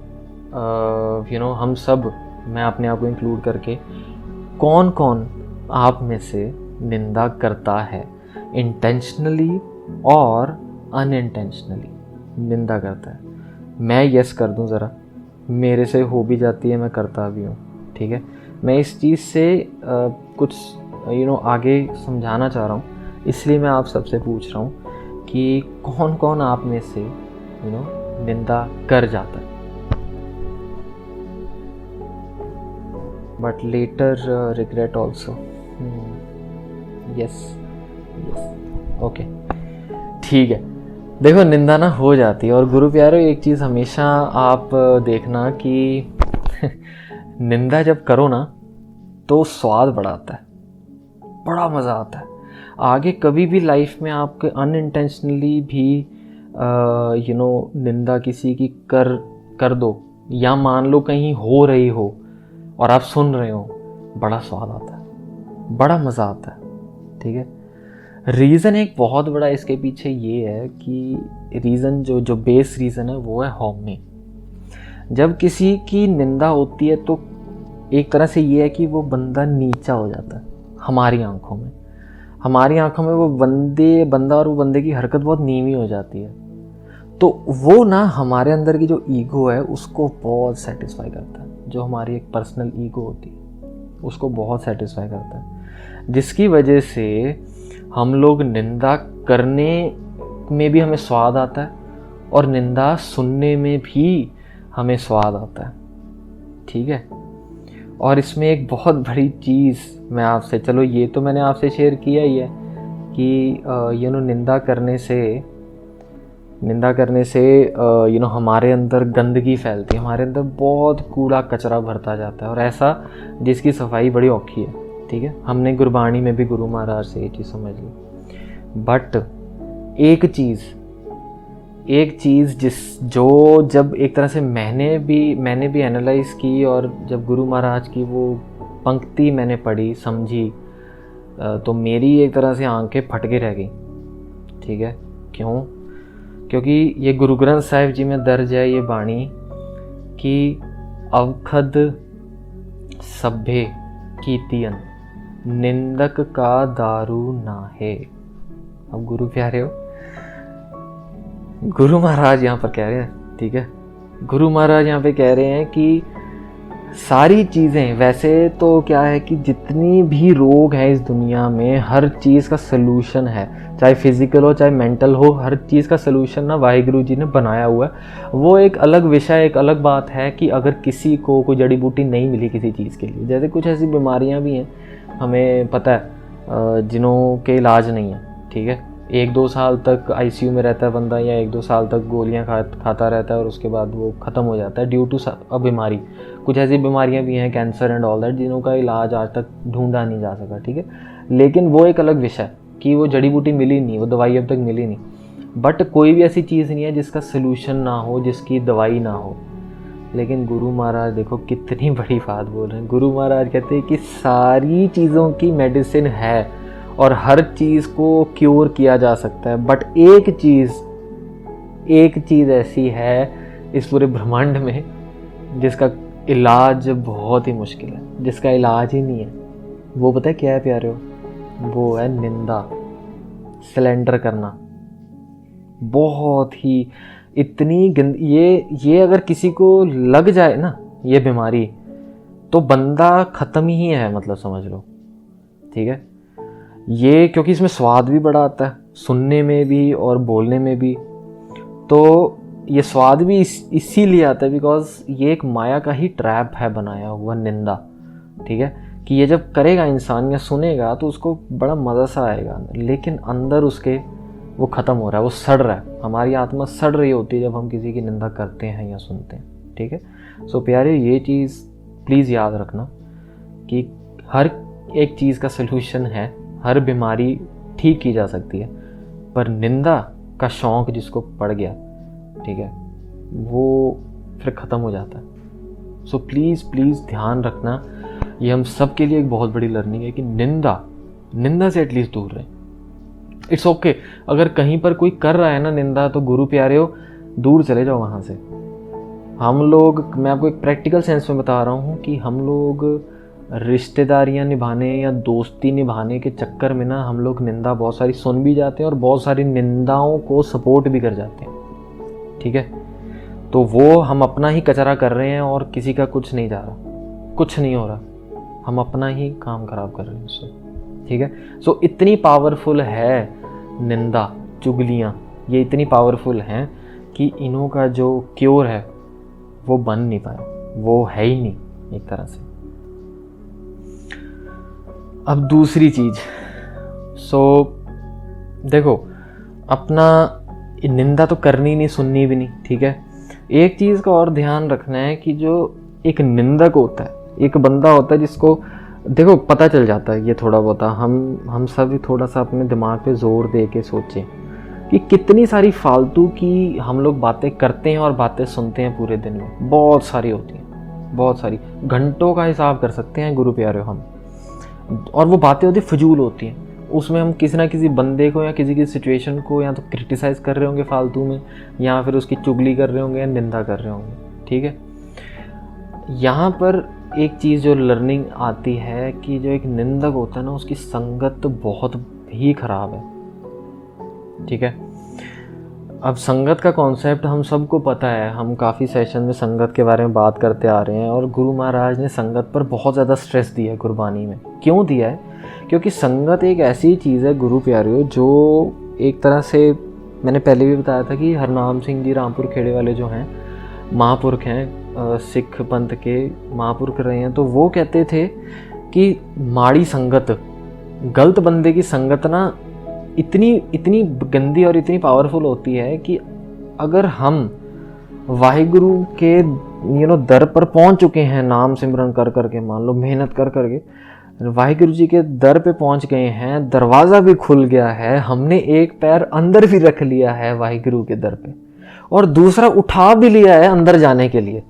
हम सब, मैं अपने आप को इंक्लूड करके, कौन कौन आप में से निंदा करता है, इंटेंशनली और अनइंटेंशनली निंदा करता है? मैं यस कर दूं ज़रा, मेरे से हो भी जाती है, मैं करता भी हूँ, ठीक है। मैं इस चीज़ से कुछ आगे समझाना चाह रहा हूँ, इसलिए मैं आप सबसे पूछ रहा हूँ कि कौन कौन आप में से निंदा कर जाता है, but later regret also. Yes, okay, ठीक है। देखो, निंदा ना हो जाती है, और गुरु प्यारे एक चीज़ हमेशा आप देखना कि निंदा जब करो ना तो स्वाद बड़ा आता है, बड़ा मज़ा आता है। आगे कभी भी लाइफ में आपके अनइंटेंशनली भी निंदा किसी की कर दो, या मान लो कहीं हो रही हो और आप सुन रहे हो, बड़ा स्वाद आता है, बड़ा मज़ा आता है, ठीक है। रीज़न एक बहुत बड़ा इसके पीछे ये है कि रीज़न जो बेस रीज़न है वो है हॉर्मनी। जब किसी की निंदा होती है तो एक तरह से ये है कि वो बंदा नीचा हो जाता है हमारी आंखों में। वो बंदा और वो बंदे की हरकत बहुत नीवी हो जाती है। तो वो ना हमारे अंदर की जो ईगो है उसको बहुत सेटिस्फाई करता है, जो हमारी एक पर्सनल ईगो होती है उसको बहुत सेटिस्फाई करता है, जिसकी वजह से हम लोग निंदा करने में भी हमें स्वाद आता है और निंदा सुनने में भी हमें स्वाद आता है, ठीक है। और इसमें एक बहुत बड़ी चीज़ मैं आपसे, चलो ये तो मैंने आपसे शेयर किया ही है कि निंदा करने से हमारे अंदर गंदगी फैलती है, हमारे अंदर बहुत कूड़ा कचरा भरता जाता है, और ऐसा जिसकी सफाई बड़ी औखी है, ठीक है। हमने गुरबाणी में भी गुरु महाराज से ये चीज़ समझ ली। बट एक चीज़ जो जब एक तरह से मैंने भी एनालाइज की, और जब गुरु महाराज की वो पंक्ति मैंने पढ़ी, समझी, तो मेरी एक तरह से आंखें फट के रह गई, ठीक है। क्यों? क्योंकि ये गुरु ग्रंथ साहिब जी में दर्ज है ये बाणी कि अवखद सभ्य कीतियन निंदक का दारू ना है। अब गुरु प्यारे हो, गुरु महाराज यहाँ पर कह रहे हैं, ठीक है। गुरु महाराज यहाँ पे कह रहे हैं कि सारी चीज़ें, वैसे तो क्या है कि जितनी भी रोग है इस दुनिया में, हर चीज़ का सलूशन है, चाहे फिजिकल हो चाहे मेंटल हो, हर चीज़ का सलूशन ना वाहिगुरु जी ने बनाया हुआ है। वो एक अलग विषय, एक अलग बात है कि अगर किसी को कोई जड़ी बूटी नहीं मिली किसी चीज़ के लिए, जैसे कुछ ऐसी बीमारियाँ भी हैं हमें पता है जिन्हों के इलाज नहीं है, ठीक है। 1-2 साल तक आईसीयू में रहता है बंदा, या 1-2 साल तक गोलियां खाता रहता है और उसके बाद वो ख़त्म हो जाता है ड्यू टू अ बीमारी। कुछ ऐसी बीमारियां भी हैं, कैंसर एंड ऑल दैट, जिन्हों का इलाज आज तक ढूंढा नहीं जा सका, ठीक है। लेकिन वो एक अलग विषय कि वो जड़ी बूटी मिली नहीं, वो दवाई अब तक मिली नहीं। बट कोई भी ऐसी चीज़ नहीं है जिसका सलूशन ना हो, जिसकी दवाई ना हो। लेकिन गुरु महाराज देखो कितनी बड़ी बात बोल रहे हैं। गुरु महाराज कहते हैं कि सारी चीज़ों की मेडिसिन है और हर चीज़ को क्योर किया जा सकता है, बट एक चीज़ ऐसी है इस पूरे ब्रह्मांड में जिसका इलाज बहुत ही मुश्किल है, जिसका इलाज ही नहीं है। वो पता है क्या है प्यारे हो? वो है निंदा, सिलेंडर करना। बहुत ही इतनी ये अगर किसी को लग जाए ना ये बीमारी, तो बंदा ख़त्म ही है, मतलब समझ लो, ठीक है। ये क्योंकि इसमें स्वाद भी बड़ा आता है, सुनने में भी और बोलने में भी। तो ये स्वाद भी इसीलिए आता है बिकॉज ये एक माया का ही ट्रैप है बनाया हुआ, निंदा, ठीक है। कि ये जब करेगा इंसान या सुनेगा तो उसको बड़ा मज़ा सा आएगा, लेकिन अंदर उसके वो ख़त्म हो रहा है, वो सड़ रहा है। हमारी आत्मा सड़ रही होती है जब हम किसी की निंदा करते हैं या सुनते हैं, ठीक है। सो प्यारे, ये चीज़ प्लीज़ याद रखना कि हर एक चीज़ का सलूशन है, हर बीमारी ठीक की जा सकती है, पर निंदा का शौक़ जिसको पड़ गया, ठीक है, वो फिर ख़त्म हो जाता है। सो प्लीज़ प्लीज़ ध्यान रखना, ये हम सब के लिए एक बहुत बड़ी लर्निंग है कि निंदा से एटलीस्ट दूर रहें। इट्स ओके अगर कहीं पर कोई कर रहा है ना निंदा, तो गुरु प्यारे हो दूर चले जाओ वहाँ से। हम लोग, मैं आपको एक प्रैक्टिकल सेंस में बता रहा हूँ कि हम लोग रिश्तेदारियाँ निभाने या दोस्ती निभाने के चक्कर में ना हम लोग निंदा बहुत सारी सुन भी जाते हैं और बहुत सारी निंदाओं को सपोर्ट भी कर जाते हैं। ठीक है, तो वो हम अपना ही कचरा कर रहे हैं और किसी का कुछ नहीं जा रहा, कुछ नहीं हो रहा, हम अपना ही काम खराब कर रहे हैं उससे। ठीक है, सो इतनी पावरफुल है निंदा, चुगलियाँ, ये इतनी पावरफुल हैं कि इन्हों का जो क्योर है वो बन नहीं पाया, वो है ही नहीं एक तरह से। अब दूसरी चीज़, देखो अपना निंदा तो करनी नहीं, सुननी भी नहीं। ठीक है, एक चीज़ का और ध्यान रखना है कि जो एक निंदक होता है, एक बंदा होता है जिसको देखो पता चल जाता है ये थोड़ा बहुत, हम सब थोड़ा सा अपने दिमाग पे जोर दे के सोचें कि कितनी सारी फालतू की हम लोग बातें करते हैं और बातें सुनते हैं पूरे दिन में। बहुत सारी होती हैं, बहुत सारी, घंटों का हिसाब कर सकते हैं गुरु प्यारे हम। और वो बातें होती फजूल होती हैं, उसमें हम किसी ना किसी बंदे को या किसी की सिचुएशन को या तो क्रिटिसाइज़ कर रहे होंगे फालतू में, या फिर उसकी चुगली कर रहे होंगे या निंदा कर रहे होंगे। ठीक है, यहाँ पर एक चीज़ जो लर्निंग आती है कि जो एक निंदक होता है ना, उसकी संगत तो बहुत ही ख़राब है। ठीक है, अब संगत का कॉन्सेप्ट हम सबको पता है, हम काफ़ी सेशन में संगत के बारे में बात करते आ रहे हैं और गुरु महाराज ने संगत पर बहुत ज़्यादा स्ट्रेस दिया है गुरबानी में। क्यों दिया है? क्योंकि संगत एक ऐसी चीज़ है गुरु प्यारियों, जो एक तरह से मैंने पहले भी बताया था कि हरनाम सिंह जी रामपुर खेड़े वाले जो हैं महापुरुष हैं, सिख पंथ के महापुरुष रहे हैं, तो वो कहते थे कि माड़ी संगत, गलत बंदे की संगत ना इतनी गंदी और इतनी पावरफुल होती है कि अगर हम वाहिगुरु के दर पर पहुंच चुके हैं, नाम सिमरन कर करके, मान लो मेहनत कर करके वाहिगुरु जी के दर पे पहुंच गए हैं, दरवाज़ा भी खुल गया है, हमने एक पैर अंदर भी रख लिया है वाहिगुरु के दर पे और दूसरा उठा भी लिया है अंदर जाने के लिए,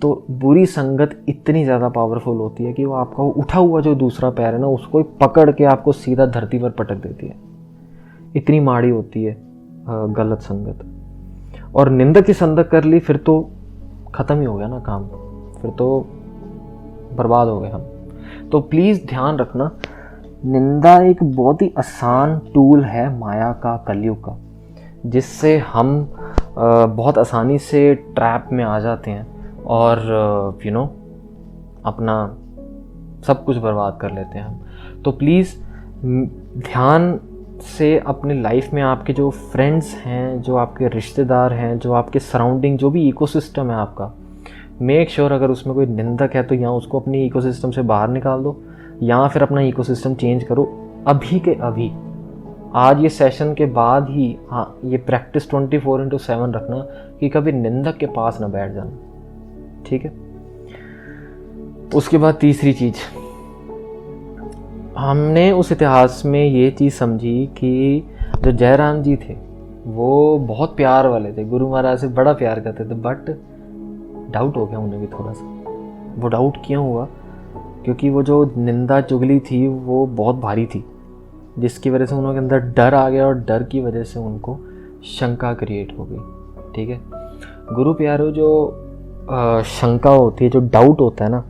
तो बुरी संगत इतनी ज़्यादा पावरफुल होती है कि वो आपका उठा हुआ जो दूसरा पैर है ना, उसको पकड़ के आपको सीधा धरती पर पटक देती है। इतनी माड़ी होती है गलत संगत। और निंदक की संगत कर ली फिर तो ख़त्म ही हो गया ना काम, फिर तो बर्बाद हो गए हम। तो प्लीज़ ध्यान रखना, निंदा एक बहुत ही आसान टूल है माया का, कलयुग का, जिससे हम बहुत आसानी से ट्रैप में आ जाते हैं और अपना सब कुछ बर्बाद कर लेते हैं हम। तो प्लीज़ ध्यान से अपनी लाइफ में आपके जो फ्रेंड्स हैं, जो आपके रिश्तेदार हैं, जो आपके सराउंडिंग, जो भी इकोसिस्टम है आपका, मेक श्योर अगर उसमें कोई निंदक है तो या उसको अपनी इकोसिस्टम से बाहर निकाल दो या फिर अपना इकोसिस्टम चेंज करो अभी के अभी। आज ये सेशन के बाद ही ये प्रैक्टिस 24/7 रखना कि कभी निंदक के पास ना बैठ जाना। ठीक है, उसके बाद तीसरी चीज़, हमने उस इतिहास में ये चीज़ समझी कि जो जयराम जी थे वो बहुत प्यार वाले थे, गुरु महाराज से बड़ा प्यार करते थे, बट डाउट हो गया उन्हें भी थोड़ा सा। वो डाउट क्यों हुआ? क्योंकि वो जो निंदा चुगली थी वो बहुत भारी थी, जिसकी वजह से उनके अंदर डर आ गया और डर की वजह से उनको शंका क्रिएट हो गई। ठीक है, गुरु प्यारो, जो शंका होती है, जो डाउट होता है ना,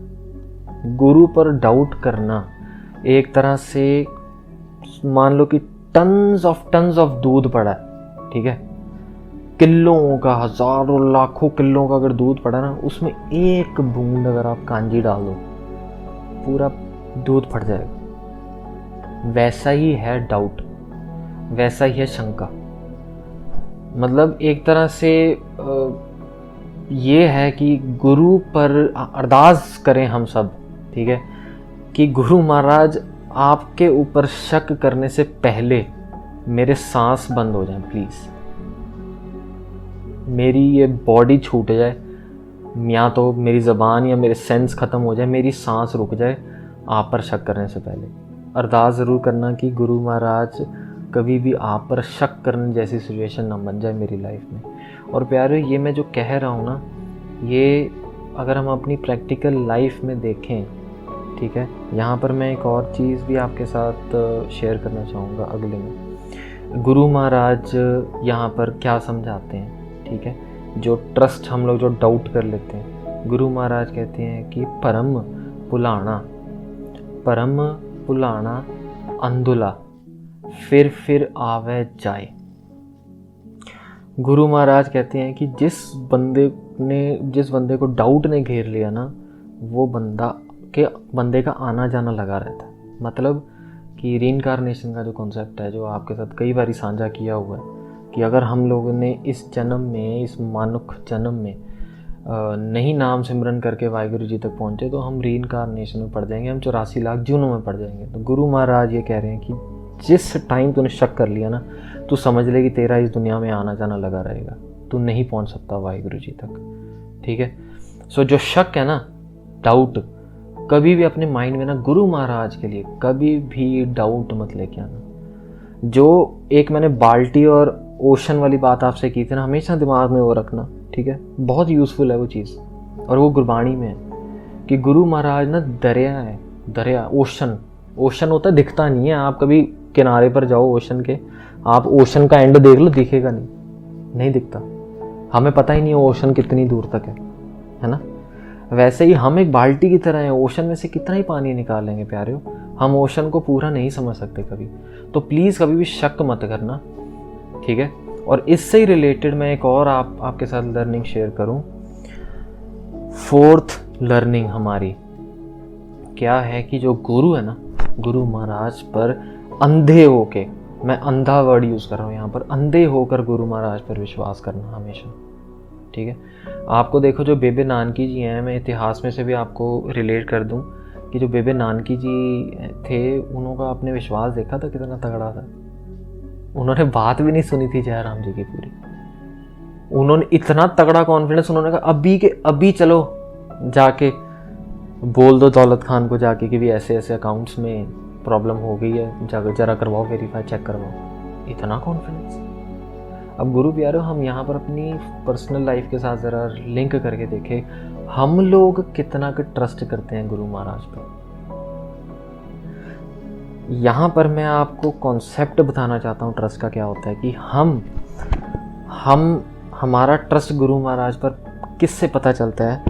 गुरु पर डाउट करना एक तरह से मान लो कि टन्स ऑफ दूध पड़ा है। ठीक है, किलों का, हजारों लाखों किलों का अगर दूध पड़ा ना, उसमें एक बूंद अगर आप कांजी डाल दो पूरा दूध फट जाएगा। वैसा ही है डाउट, वैसा ही है शंका। मतलब एक तरह से ये है कि गुरु पर अरदास करें हम सब, ठीक है, कि गुरु महाराज आपके ऊपर शक करने से पहले मेरे सांस बंद हो जाए प्लीज़, मेरी ये बॉडी छूट जाए, या तो मेरी ज़बान या मेरे सेंस ख़त्म हो जाए, मेरी सांस रुक जाए आप पर शक करने से पहले। अरदास ज़रूर करना कि गुरु महाराज कभी भी आप पर शक करने जैसी सिचुएशन ना बन जाए मेरी लाइफ में। और प्यारे, ये मैं जो कह रहा हूँ ना, ये अगर हम अपनी प्रैक्टिकल लाइफ में देखें, ठीक है, यहाँ पर मैं एक और चीज़ भी आपके साथ शेयर करना चाहूँगा अगले में। गुरु महाराज यहाँ पर क्या समझाते हैं, ठीक है, जो ट्रस्ट हम लोग जो डाउट कर लेते हैं, गुरु महाराज कहते हैं कि परम पुलाना अंधुला फिर आवे जाए। गुरु महाराज कहते हैं कि जिस बंदे को डाउट ने घेर लिया ना, वो बंदे का आना जाना लगा रहता है। मतलब कि रीइंकार्नेशन का जो कॉन्सेप्ट है, जो आपके साथ कई बार साझा किया हुआ है, कि अगर हम लोगों ने इस जन्म में, इस मानुख जन्म में नहीं नाम सिमरन करके वाहिगुरु जी तक पहुँचे तो हम रीइंकार्नेशन में पड़ जाएंगे, हम 84 लाख जूनों में पड़ जाएंगे। तो गुरु महाराज ये कह रहे हैं कि जिस टाइम तूने शक कर लिया ना, तू समझ ले कि तेरा इस दुनिया में आना जाना लगा रहेगा, तू नहीं पहुंच सकता वाहिगुरु जी तक, ठीक है। सो जो शक है ना, डाउट, कभी भी अपने माइंड में ना गुरु महाराज के लिए कभी भी डाउट मत लेके आना। जो एक मैंने बाल्टी और ओशन वाली बात आपसे की थी ना, हमेशा दिमाग में वो रखना, ठीक है, बहुत यूज़फुल है वो चीज़। और वो गुरबाणी में है कि गुरु महाराज ना दरिया है, दरिया, ओशन होता है, दिखता नहीं है। आप कभी किनारे पर जाओ ओशन के, आप ओशन का एंड देख लो, दिखेगा नहीं दिखता, हमें पता ही नहीं ओशन कितनी दूर तक है ना। वैसे ही हम एक बाल्टी की तरह हैं, ओशन में से कितना ही पानी निकालेंगे प्यारे, हम ओशन को पूरा नहीं समझ सकते कभी। तो प्लीज़ कभी भी शक मत करना, ठीक है। और इससे ही रिलेटेड मैं एक और आपके साथ लर्निंग शेयर करूं। 4th लर्निंग हमारी क्या है कि जो गुरु है ना, गुरु महाराज पर अंधे होके, मैं अंधा वर्ड यूज़ कर रहा हूँ यहाँ पर, अंधे होकर गुरु महाराज पर विश्वास करना हमेशा, ठीक है। आपको देखो जो बेबे नानकी जी हैं, मैं इतिहास में से भी आपको रिलेट कर दूँ कि जो बेबे नानकी जी थे, उनका आपने विश्वास देखा था कितना तगड़ा था। उन्होंने बात भी नहीं सुनी थी जयराम जी की पूरी, उन्होंने इतना तगड़ा कॉन्फिडेंस, उन्होंने कहा अभी चलो जाके बोल दो दौलत खान को जाके कि भी ऐसे ऐसे अकाउंट्स में प्रॉब्लम हो गई है, जरा करवाओ, वेरीफाई, चेक करवाओ। इतना कॉन्फिडेंस। अब गुरु प्यारो, हम यहाँ पर अपनी पर्सनल लाइफ के साथ ज़रा लिंक करके देखें, हम लोग कितना का ट्रस्ट करते हैं गुरु महाराज पर। यहाँ पर मैं आपको कॉन्सेप्ट बताना चाहता हूँ ट्रस्ट का क्या होता है, कि हमारा ट्रस्ट गुरु महाराज पर किससे पता चलता है।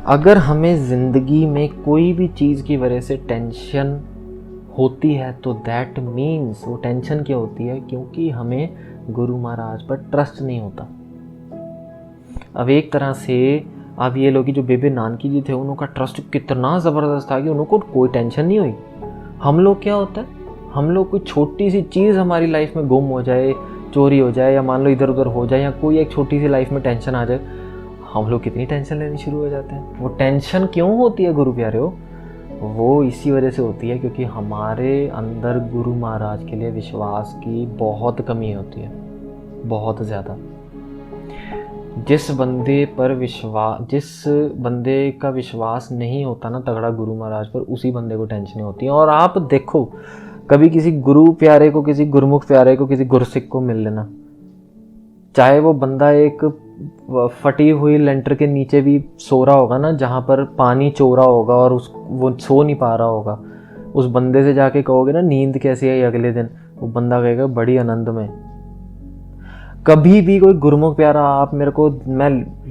अगर हमें ज़िंदगी में कोई भी चीज़ की वजह से टेंशन होती है तो दैट मीन्स वो टेंशन क्या होती है, क्योंकि हमें गुरु महाराज पर ट्रस्ट नहीं होता। अब एक तरह से आप ये लोग जो बेबे नानकी जी थे, उनका ट्रस्ट कितना ज़बरदस्त था कि उनको कोई टेंशन नहीं हुई। हम लोग क्या होता है, हम लोग कोई छोटी सी चीज़ हमारी लाइफ में गुम हो जाए, चोरी हो जाए, या मान लो इधर उधर हो जाए, या कोई एक छोटी सी लाइफ में टेंशन आ जाए, हम लोग कितनी टेंशन लेनी शुरू हो जाते हैं। वो टेंशन क्यों होती है गुरु प्यारे हो, वो इसी वजह से होती है क्योंकि हमारे अंदर गुरु महाराज के लिए विश्वास की बहुत कमी होती है, बहुत ज़्यादा। जिस बंदे का विश्वास नहीं होता ना तगड़ा गुरु महाराज पर, उसी बंदे को टेंशन होती है। और आप देखो, कभी किसी गुरु प्यारे को, किसी गुरमुख प्यारे को, किसी गुरसिख को मिल लेना, चाहे वो बंदा एक फटी हुई लेंटर के नीचे भी सो रहा होगा ना, जहाँ पर पानी चोरा होगा और वो सो नहीं पा रहा होगा, उस बंदे से जाके कहोगे ना नींद कैसी आई अगले दिन, वो बंदा कहेगा बड़ी आनंद में। कभी भी कोई गुरमुख प्यारा आप मेरे को, मैं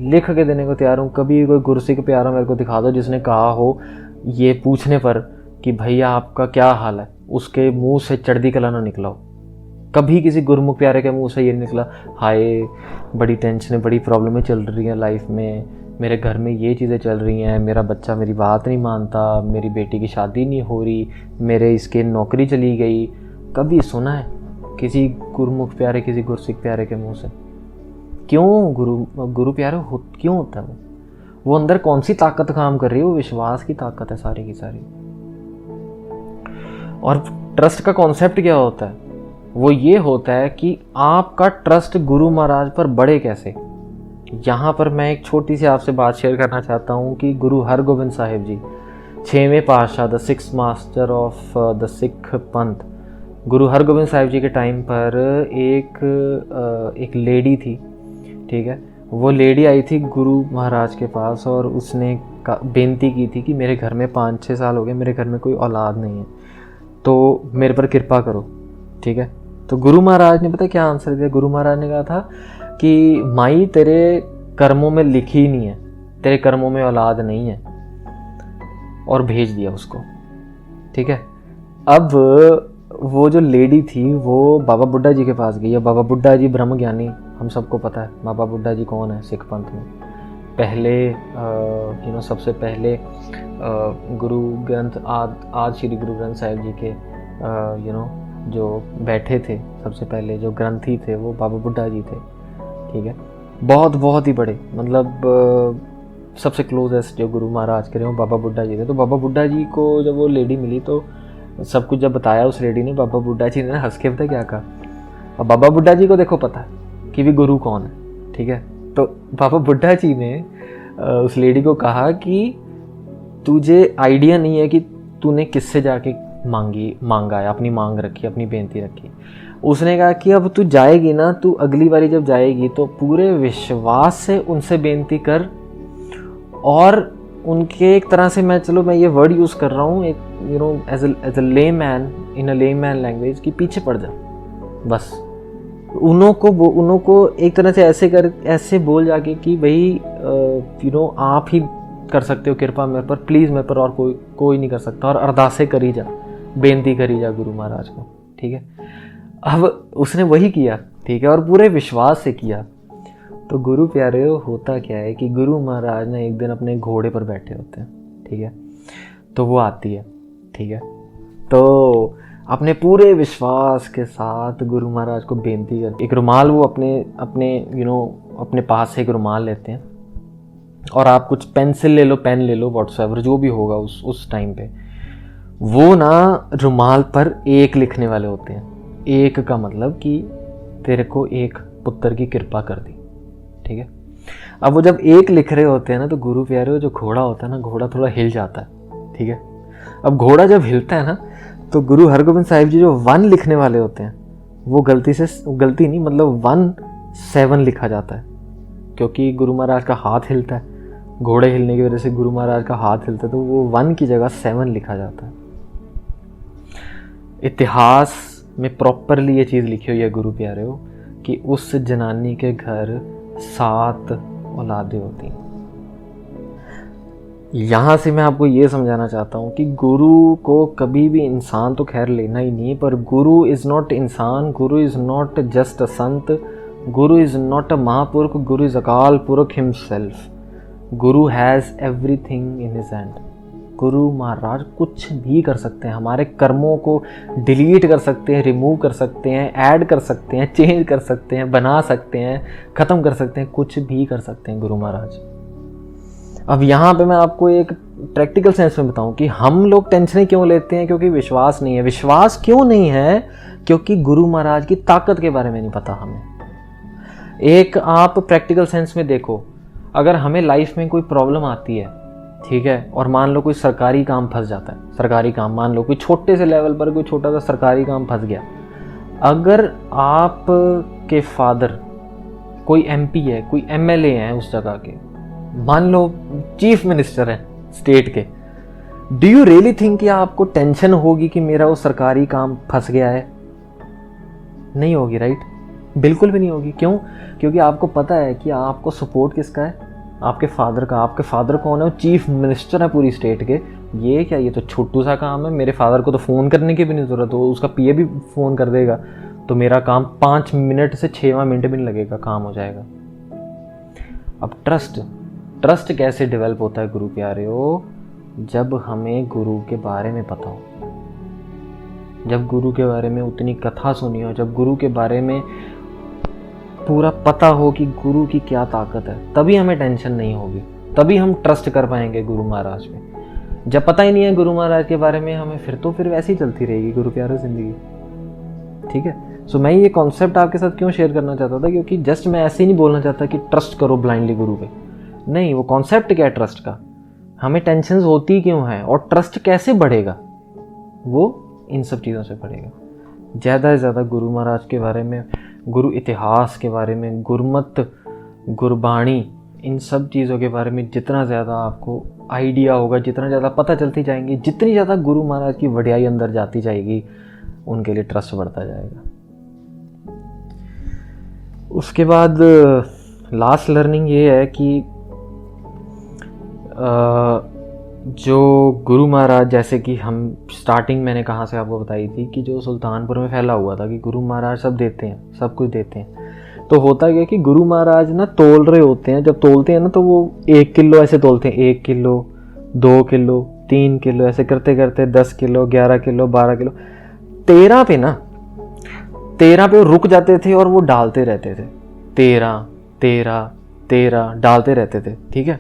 लिख के देने को तैयार हूँ, कभी कोई गुरसिख प्यारा मेरे को दिखा दो जिसने कहा हो ये पूछने पर कि भैया आपका क्या हाल है, उसके मुंह से चढ़ती कला ना निकला हो। कभी किसी गुरमुख प्यारे के मुंह से ये निकला, हाय बड़ी टेंशन है, बड़ी प्रॉब्लमें चल रही हैं लाइफ में, मेरे घर में ये चीज़ें चल रही हैं, मेरा बच्चा मेरी बात नहीं मानता, मेरी बेटी की शादी नहीं हो रही, मेरे इसके नौकरी चली गई। कभी सुना है किसी गुरमुख प्यारे, किसी गुरसिख प्यारे के मुंह से? क्यों गुरु प्यारे क्यों होता है वो अंदर कौन सी ताकत काम कर रही है? वो विश्वास की ताकत है सारी की सारी। और ट्रस्ट का कॉन्सेप्ट क्या होता है? वो ये होता है कि आपका ट्रस्ट गुरु महाराज पर बढ़े कैसे। यहाँ पर मैं एक छोटी सी आपसे बात शेयर करना चाहता हूँ कि गुरु हरगोबिंद साहिब जी 6वें पातशाह, the 6th master of the Sikh पंथ, गुरु हरगोबिंद साहिब जी के टाइम पर एक लेडी थी, ठीक है, वो लेडी आई थी गुरु महाराज के पास और उसने बेनती की थी कि मेरे घर में 5-6 साल हो गए, मेरे घर में कोई औलाद नहीं है, तो मेरे पर कृपा करो, ठीक है। तो गुरु महाराज ने पता क्या आंसर दिया? गुरु महाराज ने कहा था कि माई तेरे कर्मों में लिखी ही नहीं है, तेरे कर्मों में औलाद नहीं है, और भेज दिया उसको, ठीक है। अब वो जो लेडी थी वो बाबा बुड्ढा जी के पास गई। बाबा बुड्ढा जी ब्रह्म ज्ञानी, हम सबको पता है बाबा बुड्ढा जी कौन है सिख पंथ में। पहले सबसे पहले गुरु ग्रंथ आज श्री गुरु ग्रंथ साहिब जी के जो बैठे थे, सबसे पहले जो ग्रंथी थे वो बाबा बुड्ढा जी थे, ठीक है। बहुत ही बड़े, मतलब सबसे क्लोजेस्ट जो गुरु महाराज के रहे हो बाबा बुड्ढा जी थे। तो बाबा बुड्ढा जी को जब वो लेडी मिली तो सब कुछ जब बताया उस लेडी ने, बाबा बुड्ढा जी ने हंस के पता क्या कहा? अब बाबा बुड्ढा जी को देखो पता है कि भी गुरु कौन है, ठीक है। तो बाबा बुड्ढा जी ने उस लेडी को कहा कि तुझे आइडिया नहीं है कि तूने किससे जाके मांगा है, अपनी मांग रखी, अपनी बेनती रखी। उसने कहा कि अब तू जाएगी ना, तू अगली बारी जब जाएगी तो पूरे विश्वास से उनसे बेनती कर, और उनके एक तरह से मैं ये वर्ड यूज़ कर रहा हूँ एक as a layman in a layman language, कि पीछे पड़ जा बस। उन्हों को एक तरह से ऐसे बोल जाके कि भाई आप ही कर सकते हो कृपा मेरे पर, प्लीज़ मेरे पर और कोई नहीं कर सकता, और अरदासें करी जा, बेनती करी जा गुरु महाराज को, ठीक है। अब उसने वही किया, ठीक है, और पूरे विश्वास से किया। तो गुरु प्यारे होता क्या है कि गुरु महाराज ने एक दिन अपने घोड़े पर बैठे होते हैं, ठीक है। तो वो आती है, ठीक है। तो अपने पूरे विश्वास के साथ गुरु महाराज को बेनती कर, एक रुमाल वो अपने पास से एक रुमाल लेते हैं, और आप कुछ पेंसिल ले लो, पेन ले लो, व्हाट्सएवर जो भी होगा उस टाइम पे, वो ना रुमाल पर एक लिखने वाले होते हैं। एक का मतलब कि तेरे को एक पुत्र की कृपा कर दी, ठीक है। अब वो जब एक लिख रहे होते हैं ना, तो गुरु प्यारे जो घोड़ा होता है ना, घोड़ा थोड़ा हिल जाता है, ठीक है। अब घोड़ा जब हिलता है ना, तो गुरु हरगोबिंद साहिब जी जो 1 लिखने वाले होते हैं, वो गलती नहीं, मतलब 1-7 लिखा जाता है, क्योंकि गुरु महाराज का हाथ हिलता है, घोड़े हिलने की वजह से गुरु महाराज का हाथ हिलता है, तो वो 1 की जगह 7 लिखा जाता है। इतिहास में प्रॉपरली ये चीज़ लिखी हुई है गुरु प्यारे हो, कि उस जनानी के घर 7 औलादें होती हैं। यहाँ से मैं आपको ये समझाना चाहता हूँ कि गुरु को कभी भी इंसान तो खैर लेना ही नहीं, पर गुरु इज़ नॉट इंसान, गुरु is not just a Sant, Guru is not a महापुरुष, गुरु इज़ अकाल पुरख himself. Guru has everything in his hand. Guru Maharaj कुछ भी कर सकते हैं, हमारे कर्मों को डिलीट कर सकते हैं, रिमूव कर सकते हैं, ऐड कर सकते हैं, चेंज कर सकते हैं, बना सकते हैं, ख़त्म कर सकते हैं, कुछ भी कर सकते हैं गुरु महाराज। अब यहाँ पे मैं आपको एक प्रैक्टिकल सेंस में बताऊँ कि हम लोग टेंशन क्यों लेते हैं, क्योंकि विश्वास नहीं है। विश्वास क्यों नहीं है? क्योंकि गुरु महाराज की ताकत के बारे में नहीं पता हमें। एक आप प्रैक्टिकल सेंस में देखो, अगर हमें लाइफ में कोई प्रॉब्लम आती है, ठीक है, और मान लो कोई सरकारी काम फंस जाता है, सरकारी काम, मान लो कोई छोटे से लेवल पर कोई छोटा सा सरकारी काम फंस गया, अगर आप के फादर कोई MP है, कोई MLA है उस जगह के, मान लो चीफ मिनिस्टर है स्टेट के, डू यू रियली थिंक कि आपको टेंशन होगी कि मेरा वो सरकारी काम फंस गया है? नहीं होगी, राइट? बिल्कुल भी नहीं होगी। क्यों? क्योंकि आपको पता है कि आपको सपोर्ट किसका है, आपके फादर का। आपके फादर कौन है? वो चीफ मिनिस्टर है पूरी स्टेट के। ये क्या, ये तो छोटू सा काम है, मेरे फादर को तो फ़ोन करने की भी नहीं ज़रूरत हो, उसका PA भी फ़ोन कर देगा, तो मेरा काम 5 मिनट से 6 मिनट भी नहीं लगेगा, काम हो जाएगा। अब ट्रस्ट कैसे डेवलप होता है गुरु प्यारे हो? जब हमें गुरु के बारे में पता हो, जब गुरु के बारे में उतनी कथा सुनी हो, जब गुरु के बारे में पूरा पता हो कि गुरु की क्या ताकत है, तभी हमें टेंशन नहीं होगी, तभी हम ट्रस्ट कर पाएंगे गुरु महाराज पे। जब पता ही नहीं है गुरु महाराज के बारे में हमें, फिर वैसे ही चलती रहेगी गुरु प्यारे ज़िंदगी, ठीक है। सो मैं ये कॉन्सेप्ट आपके साथ क्यों शेयर करना चाहता था, क्योंकि जस्ट मैं ऐसे ही नहीं बोलना चाहता कि ट्रस्ट करो ब्लाइंडली गुरु पे, नहीं। वो कॉन्सेप्ट क्या है ट्रस्ट का, हमें टेंशन होती क्यों है, और ट्रस्ट कैसे बढ़ेगा, वो इन सब चीज़ों से बढ़ेगा। ज़्यादा से ज़्यादा गुरु महाराज के बारे में, गुरु इतिहास के बारे में, गुरुमत गुरबाणी, इन सब चीज़ों के बारे में जितना ज़्यादा आपको आइडिया होगा, जितना ज़्यादा पता चलती जाएंगी, जितनी ज़्यादा गुरु महाराज की वड्याई अंदर जाती जाएगी, उनके लिए ट्रस्ट बढ़ता जाएगा। उसके बाद लास्ट लर्निंग ये है कि जो गुरु महाराज, जैसे कि हम स्टार्टिंग मैंने कहाँ से आपको बताई थी कि जो सुल्तानपुर में फैला हुआ था कि गुरु महाराज सब देते हैं, सब कुछ देते हैं। तो होता क्या कि गुरु महाराज ना तोल रहे होते हैं, जब तोलते हैं ना तो वो 1 किलो ऐसे तोलते हैं, 1 किलो 2 किलो 3 किलो ऐसे करते करते 10 किलो 11 किलो 12 किलो 13 पे ना, 13 पे वो रुक जाते थे और वो डालते रहते थे, 13 13 13 डालते रहते थे। ठीक है,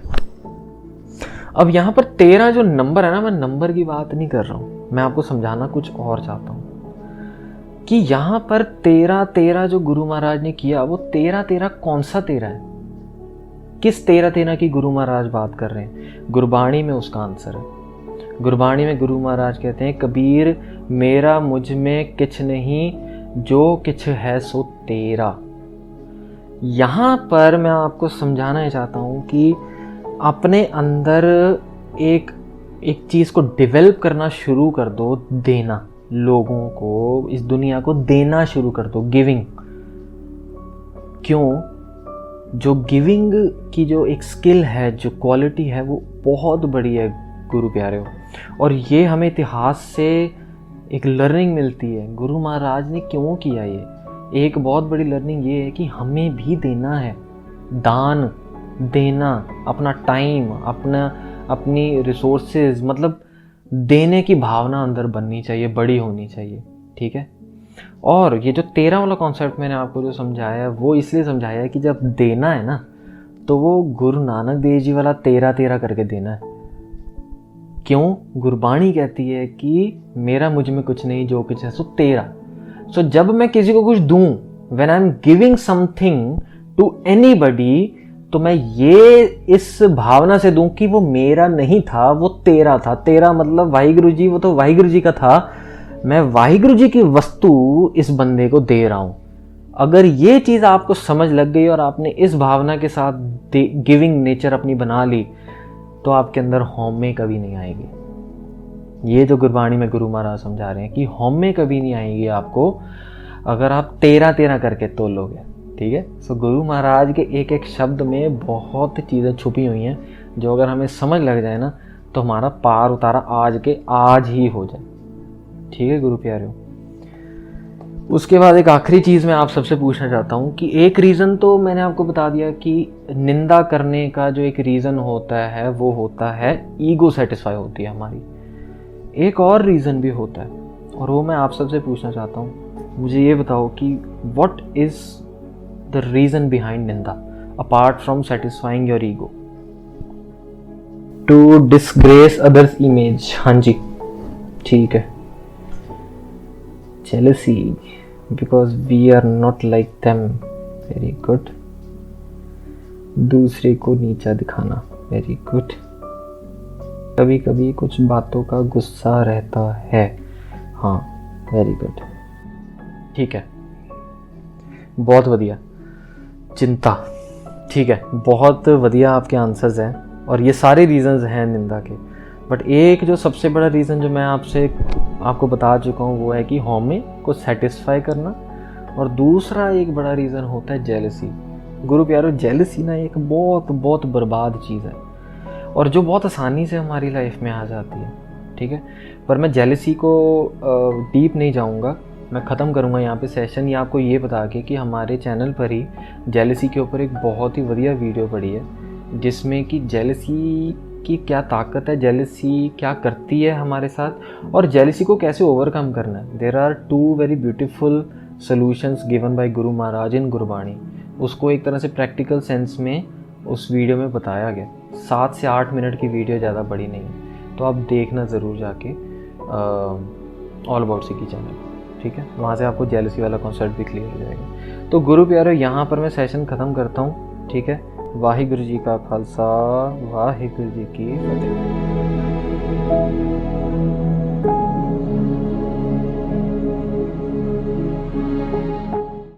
अब यहाँ पर 13 जो नंबर है ना, मैं नंबर की बात नहीं कर रहा हूँ, मैं आपको समझाना कुछ और चाहता हूँ कि यहाँ पर 13 जो गुरु महाराज ने किया, वो 13 कौन सा 13 है? किस 13 की गुरु महाराज बात कर रहे हैं? गुरबाणी में उसका आंसर है। गुरबाणी में गुरु महाराज कहते हैं, कबीर मेरा मुझ में किछ नहीं, जो किछ है सो तेरा। यहाँ पर मैं आपको समझाना चाहता हूँ कि अपने अंदर एक चीज़ को डेवलप करना शुरू कर दो, देना, लोगों को, इस दुनिया को देना शुरू कर दो, गिविंग। क्यों? जो गिविंग की जो एक स्किल है, जो क्वालिटी है, वो बहुत बड़ी है गुरु प्यारे हो। और ये हमें इतिहास से एक लर्निंग मिलती है, गुरु महाराज ने क्यों किया ये। एक बहुत बड़ी लर्निंग ये है कि हमें भी देना है, दान देना, अपना टाइम, अपनी रिसोर्सेज, मतलब देने की भावना अंदर बननी चाहिए, बड़ी होनी चाहिए। ठीक है, और ये जो 13 वाला कॉन्सेप्ट मैंने आपको जो समझाया है, वो इसलिए समझाया है कि जब देना है ना, तो वो गुरु नानक देव जी वाला 13 करके देना है। क्यों? गुरबाणी कहती है कि मेरा मुझ में कुछ नहीं, जो कुछ है सो तेरा। सो जब मैं किसी को कुछ दूं, when I am giving something to anybody, तो मैं ये इस भावना से दूं कि वो मेरा नहीं था, वो तेरा था। तेरा मतलब वाहिगुरु जी, वो तो वाहिगुरु जी का था, मैं वाहिगुरु जी की वस्तु इस बंदे को दे रहा हूं। अगर ये चीज़ आपको समझ लग गई और आपने इस भावना के साथ गिविंग नेचर अपनी बना ली, तो आपके अंदर हौमे कभी नहीं आएगी। ये जो गुरबाणी में गुरु महाराज समझा रहे हैं कि हौमे कभी नहीं आएगी आपको, अगर आप 13 करके तोलोगे। ठीक है, सो गुरु महाराज के एक एक शब्द में बहुत चीज़ें छुपी हुई हैं, जो अगर हमें समझ लग जाए ना, तो हमारा पार उतारा आज के आज ही हो जाए। ठीक है गुरु प्यारे हो। उसके बाद एक आखिरी चीज़ मैं आप सबसे पूछना चाहता हूँ कि एक रीज़न तो मैंने आपको बता दिया कि निंदा करने का जो एक रीज़न होता है, वो होता है ईगो सेटिस्फाई होती है हमारी। एक और रीज़न भी होता है, और वो मैं आप सबसे पूछना चाहता हूँ। मुझे ये बताओ कि what is the reason behind निंदा apart from satisfying your ego? To disgrace others image। हाँ जी, ठीक है। jealousy because we are not like them। very good। दूसरे को नीचा दिखाना। very good। कभी कभी कुछ बातों का गुस्सा रहता है। हाँ, very good। ठीक है, बहुत बढ़िया। चिंता, ठीक है, बहुत बढ़िया आपके आंसर्स हैं, और ये सारे रीज़न्स हैं निंदा के। बट एक जो सबसे बड़ा रीज़न जो मैं आपको बता चुका हूँ, वो है कि हौमे को सेटिस्फाई करना, और दूसरा एक बड़ा रीज़न होता है जेलसी। गुरु प्यारो, जेलसी ना एक बहुत बर्बाद चीज़ है, और जो बहुत आसानी से हमारी लाइफ में आ जाती है। ठीक है, पर मैं जेलसी को डीप नहीं जाऊँगा, मैं ख़त्म करूँगा यहाँ पे सेशन, या आपको ये बता के कि हमारे चैनल पर ही जेलसी के ऊपर एक बहुत ही बढ़िया वीडियो पड़ी है, जिसमें कि जेलसी की क्या ताकत है, जेलसी क्या करती है हमारे साथ, और जेलसी को कैसे ओवरकम करना है। There are 2 very beautiful solutions given by Guru Maharaj इन गुरबाणी। उसको एक तरह से प्रैक्टिकल सेंस में उस वीडियो में बताया गया। 7 से 8 मिनट की वीडियो, ज़्यादा बड़ी नहीं है, तो आप देखना ज़रूर जाके ऑल अबाउट सिक्की चैनल। ठीक है, वहाँ से आपको जेलसी वाला कॉन्सेप्ट भी क्लियर हो जाएगा। तो गुरु प्यारो, यहाँ पर मैं सेशन ख़त्म करता हूँ। ठीक है, वाहिगुरु जी का खालसा, वाहिगुरु जी की फतेह।